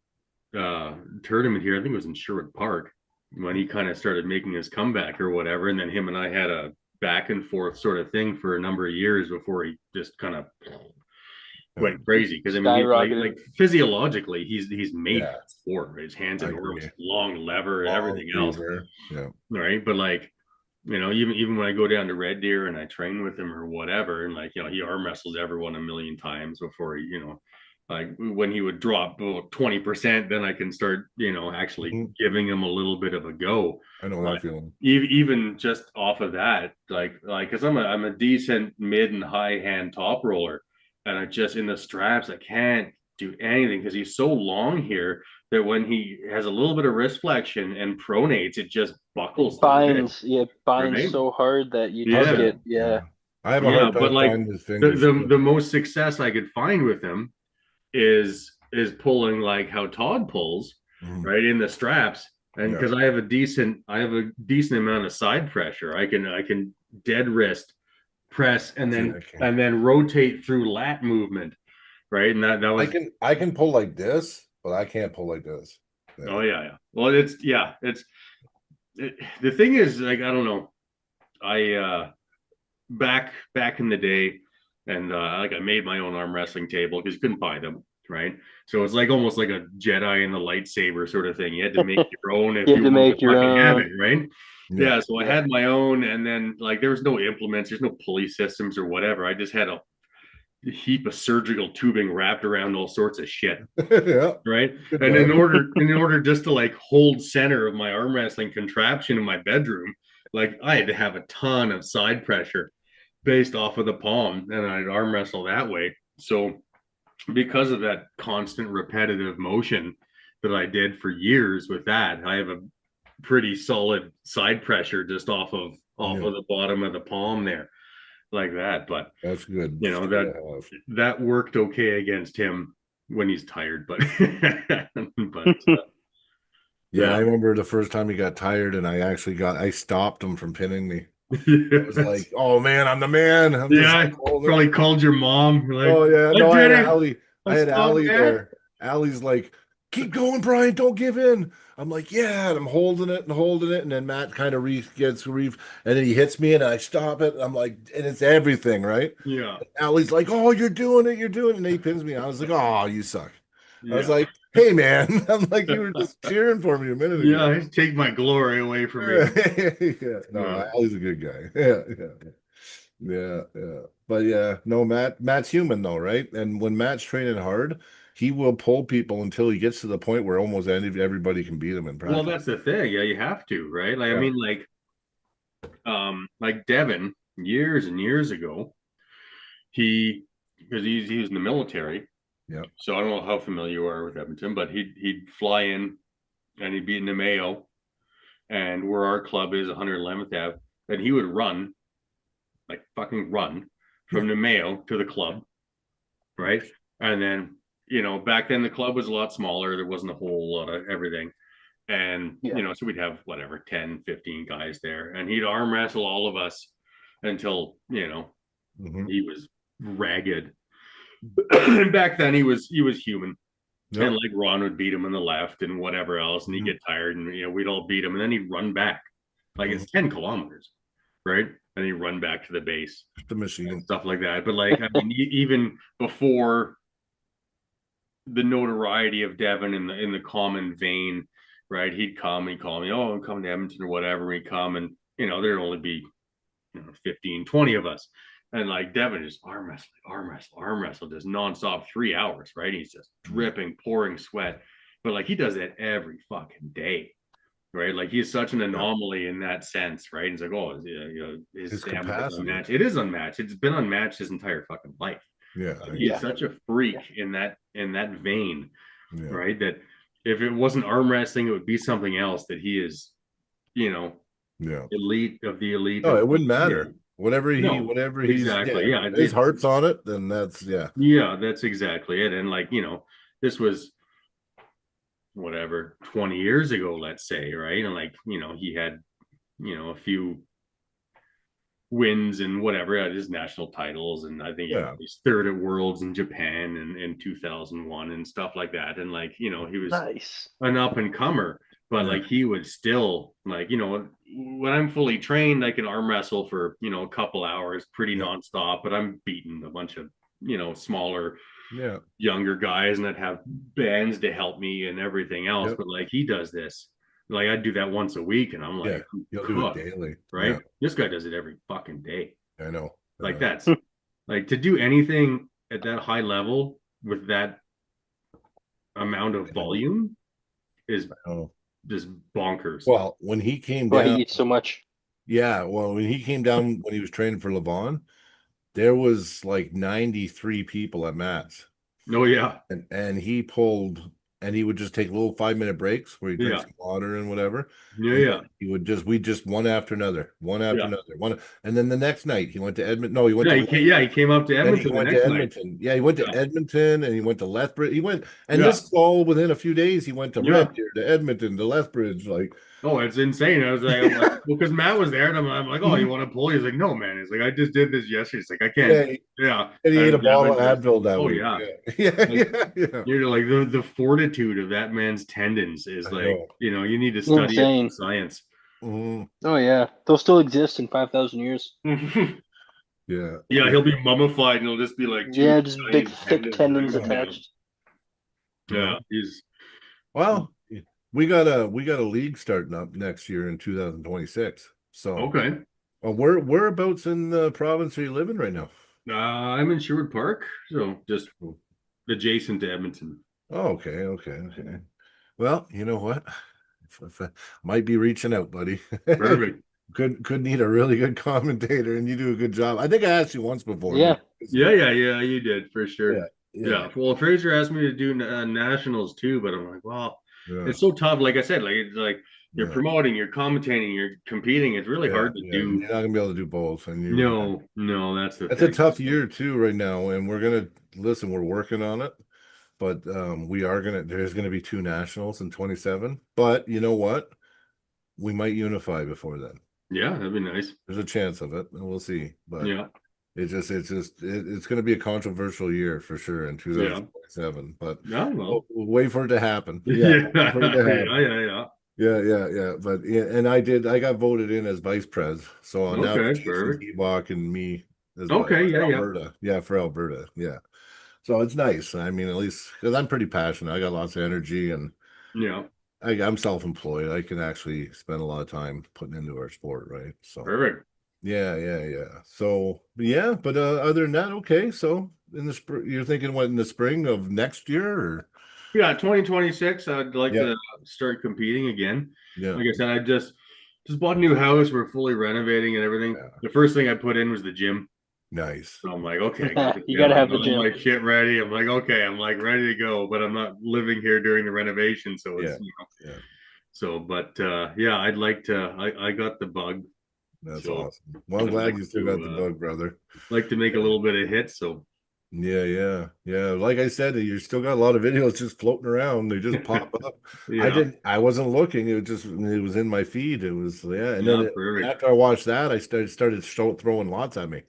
C: tournament here, I think it was in Sherwood Park, when he kind of started making his comeback or whatever. And then him and I had a back and forth sort of thing for a number of years before he just kind of went crazy. Because I mean, like physiologically, he's made
B: Yeah.
C: for sport. His hands and
B: I agree.
C: arms, long lever, and everything else.
B: Yeah.
C: Right, but like, you know, even when I go down to Red Deer and I train with him or whatever, and like, you know, he arm wrestles everyone a million times before he, you know, like when he would drop 20%, then I can start, you know, actually giving him a little bit of a go.
B: I know that feeling.
C: Even just off of that, like because I'm a decent mid and high hand top roller, and I just in the straps I can't do anything because he's so long here that when he has a little bit of wrist flexion and pronates, it just buckles.
D: Binds
C: Right?
D: so hard that you
C: Yeah.
D: just get
B: I have a hard time
C: but like
B: finding his fingers.
C: the most success I could find with him is pulling like how Todd pulls, right, in the straps. And because I have a decent amount of side pressure, I can dead wrist press and then rotate through lat movement, right? And that was
B: I can pull like this, but I can't pull like this. Yeah.
C: Oh yeah. Well, the thing is, like, I don't know. I back in the day, and like I made my own arm wrestling table because you couldn't buy them, right? So it's like almost like a Jedi and the lightsaber sort of thing. You had to make your own if you wanted to fucking have it, right? Yeah. So I had my own, and then like there was no implements, there's no pulley systems or whatever. I just had a heap of surgical tubing wrapped around all sorts of shit.
B: Yeah.
C: Right. And in order just to like hold center of my arm wrestling contraption in my bedroom, like I had to have a ton of side pressure based off of the palm, and I'd arm wrestle that way. So because of that constant repetitive motion that I did for years with that, I have a pretty solid side pressure just off of the bottom of the palm there, like that. But
B: that's good.
C: You know, that worked okay against him when he's tired, but
B: yeah, I remember the first time he got tired, and I stopped him from pinning me. I was like, "Oh man, I'm the man."
C: I probably called your mom. Like,
B: oh yeah, no, I had Allie
C: there.
B: there. Allie's like, "Keep going, Brian. Don't give in." I'm like, "Yeah," and I'm holding it, and then Matt kind of gets and then he hits me, and I stop it. I'm like, and it's everything, right?
C: Yeah.
B: And Allie's like, "Oh, you're doing it, and he pins me. I was like, "Oh, you suck." I was like, "Hey, man," I'm like, "You were just cheering for me a minute ago."
C: Yeah, take my glory away from me.
B: No, Allie's a good guy. Yeah. But yeah, no, Matt's human though, right? And when Matt's training hard, he will pull people until he gets to the point where almost everybody can beat him in practice.
C: Well, that's the thing. Yeah, you have to, right? Like, I mean, like Devin years and years ago, because he was in the military.
B: Yeah.
C: So I don't know how familiar you are with Edmonton, but he'd fly in and he'd be in Nemeo, and where our club is, 111th Ave, and he would run, like fucking run from Nemeo to the club, right? And then, you know, back then the club was a lot smaller. There wasn't a whole lot of everything. And, you know, so we'd have whatever, 10, 15 guys there, and he'd arm wrestle all of us until, you know, he was ragged. And back then he was human. And like Ron would beat him on the left and whatever else, and he'd get tired, and you know, we'd all beat him, and then he'd run back. Like it's 10 kilometers, right? And he'd run back to the base.
B: The machine
C: and stuff like that. But like, I mean, even before the notoriety of Devin in the common vein, right? He'd call me, "Oh, I'm coming to Edmonton," or whatever. We'd come, and you know, there'd only be 15, 20 of us. And like Devin is arm wrestle, just nonstop 3 hours, right? He's just dripping, pouring sweat. But like he does that every fucking day, right? Like he's such an anomaly in that sense, right? He's like, oh, you know, his stamina is unmatched. It is unmatched. It's been unmatched his entire fucking life.
B: Yeah.
C: He's such a freak in that vein
B: Yeah.
C: right? That if it wasn't arm wrestling, it would be something else. That he is, you know,
B: Yeah.
C: elite of the elite.
B: No,
C: Of
B: it wouldn't
C: the,
B: matter. Whatever
C: no,
B: he's,
C: exactly.
B: yeah,
C: Yeah,
B: his heart's on it, then that's, yeah.
C: yeah, that's exactly it. And like, this was whatever 20 years ago, let's say, right? And like, he had, a few wins and whatever at his national titles, and I think
B: Yeah.
C: he's third at Worlds in Japan in 2001 and stuff like that. And like, he was
D: Nice.
C: an up and comer, but
B: Yeah.
C: like he would still like, when I'm fully trained, I can arm wrestle for a couple hours pretty
B: Yeah.
C: nonstop, but I'm beating a bunch of smaller,
B: Yeah.
C: younger guys, and I'd have bands to help me and everything else.
B: Yep.
C: But like he does this, like I do that once a week, and I'm
B: Yeah.
C: like,
B: You'll do it daily.
C: right?
B: Yeah.
C: This guy does it every fucking day.
B: I know.
C: Like that's like to do anything at that high level with that amount of volume is
B: Oh.
C: just bonkers.
B: Well, when he came
D: Well,
B: down,
D: he eats so much.
B: yeah, well, when he came down when he was training for Levon, there was like 93 people at Matt's.
C: Oh yeah.
B: And he pulled, and he would just take little 5-minute breaks where he drinks
C: Yeah.
B: some water and whatever.
C: Yeah,
B: And
C: yeah.
B: He would just one after another,
C: Yeah.
B: one. And then the next night he went to Edmonton. No, he went
C: Yeah,
B: to
C: he came up to
B: then
C: Edmonton
B: he
C: the
B: went
C: next
B: to
C: night.
B: Edmonton. Yeah, he went to
C: Yeah.
B: Edmonton and he went to Lethbridge. He went, and
C: Yeah.
B: this is all within a few days. He went to
C: Yeah.
B: Red Deer, to Edmonton, to Lethbridge. Like,
C: Oh, it's insane. I was like, well, because Matt was there, and I'm like, oh, you want to pull? He's like, no, man. He's like, I just did this yesterday. He's like, I
B: yeah,
C: can't.
B: he,
C: Yeah.
B: and he ate a
C: Yeah,
B: bottle of
C: but-
B: Advil that
C: Oh,
B: week.
C: yeah.
B: Yeah.
C: You're like the fortitude of that man's tendons is
B: I
C: like,
B: know.
C: you need to study
D: Insane.
C: it for science.
B: Mhm.
D: Oh yeah, they'll still exist in 5,000 years.
B: Yeah.
C: Yeah, he'll be mummified, and he'll just be like,
D: Yeah, just
C: giant
D: big thick tendons
C: hanging out.
D: attached.
C: Yeah, he's
B: Well, we got a league starting up next year in 2026. So
C: okay.
B: whereabouts in the province are you living right now?
C: I'm in Sherwood Park, so just adjacent to Edmonton.
B: Oh, okay. Well, you know what? Might be reaching out, buddy.
C: Perfect.
B: Could need a really good commentator, and you do a good job. I think I asked you once before.
D: Yeah.
C: Yeah, you did for sure.
B: Yeah.
C: Yeah. Well, Fraser asked me to do nationals too, but I'm like, well,
B: Yeah.
C: it's so tough. Like I said, like it's like you're
B: Yeah.
C: promoting, you're commentating, you're competing. It's really hard to
B: Yeah.
C: do.
B: You're not gonna be able to do both, and you
C: No, that's the
B: It's
C: thing.
B: a tough year too right now, and we're working on it, but there's gonna be 2 nationals in 27. But you know what? We might unify before then.
C: Yeah, that'd be nice.
B: There's a chance of it, and we'll see. But
C: Yeah.
B: it's gonna be a controversial year for sure in 2027. But
C: Yeah, well.
B: we'll wait for it to happen.
C: Yeah.
B: wait for it to happen.
C: Yeah.
B: Yeah. But and I got voted in as vice pres. So now
C: Okay,
B: Jason
C: perfect.
B: Ebach and me as
C: Okay,
B: for
C: yeah.
B: Alberta. Yeah, for Alberta. Yeah. So it's nice. I mean, at least because I'm pretty passionate. I got lots of energy, and
C: Yeah.
B: I'm self-employed. I can actually spend a lot of time putting into our sport, right? So
C: Perfect.
B: yeah. So yeah, but other than that, okay. So in the spring, you're thinking what, in the spring of next year, or
C: Yeah, 2026, I'd like
B: Yeah.
C: to start competing again.
B: yeah,
C: Like I said, I just bought a new house. We're fully renovating and everything.
B: Yeah.
C: The first thing I put in was the gym.
B: nice.
C: So I'm like, okay,
D: You gotta have the
C: I'm
D: gym.
C: like shit ready. I'm like, okay, I'm like ready to go, but I'm not living here during the renovation, so it's
B: Yeah.
C: So, but yeah, I'd like to. I got the bug.
B: That's
C: So,
B: awesome. Well, I'm
C: I'd
B: glad
C: like
B: you still
C: to,
B: got the bug, brother.
C: Like to make a little bit of hits. So
B: Yeah. Like I said, you still got a lot of videos just floating around. They just pop up.
C: yeah,
B: I wasn't looking. It was in my feed. It was, yeah. And
C: Yeah,
B: then
C: perfect.
B: after I watched that, I started throwing lots at me.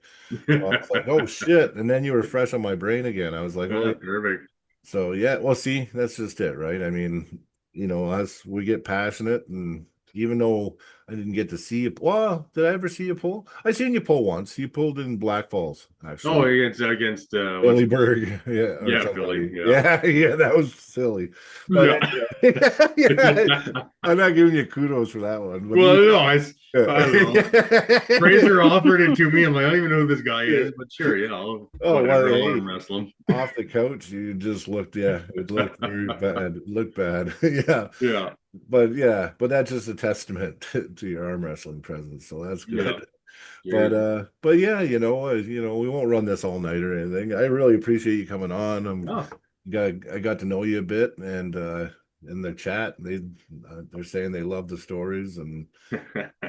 B: So I was like, oh shit. And then you were fresh on my brain again. I was like,
C: Yeah,
B: oh,
C: perfect.
B: so yeah. Well, see, that's just it, right? I mean, we get passionate, and even though I didn't get to see you, well, did I ever see you pull? I seen you pull once. You pulled in Black Falls, actually.
C: Oh, against
B: Billy Berg, yeah, or
C: Yeah,
B: somebody.
C: Billy, yeah.
B: yeah, that was silly. But yeah, I'm not giving you kudos for that one. But
C: Well,
B: you-
C: no, I don't know. Fraser offered it to me. I'm like, I don't even know who this guy is, but sure,
B: Oh,
C: whatever,
B: well,
C: I'll
B: hey.
C: wrestle him.
B: off the couch, you just looked, it looked very bad. It looked bad,
C: Yeah,
B: but that's just a testament to your arm wrestling presence. So that's good. But yeah, we won't run this all night or anything. I really appreciate you coming on.
C: Oh,
B: I got to know you a bit, and in the chat, they're saying they love the stories, and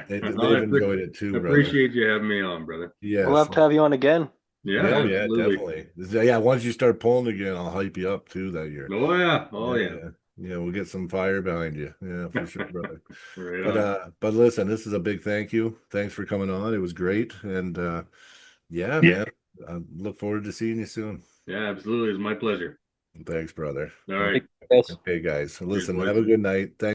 B: they've enjoyed it too, brother.
C: Appreciate you having me on, brother.
B: Yes.
D: We'll have to have you on again.
C: Yeah,
B: Oh, yeah,
C: absolutely.
B: definitely. Yeah, once you start pulling again, I'll hype you up too that year.
C: Oh yeah, oh yeah.
B: Yeah, we'll get some fire behind you. Yeah, for sure, brother.
C: Right on.
B: But listen, this is a big thank you. Thanks for coming on. It was great, and yeah, man. I look forward to seeing you soon.
C: Yeah, absolutely. It's my pleasure.
B: Thanks, brother.
C: All right.
D: Yes.
B: Okay, guys. Listen,
C: boys.
B: have a good night. Thanks.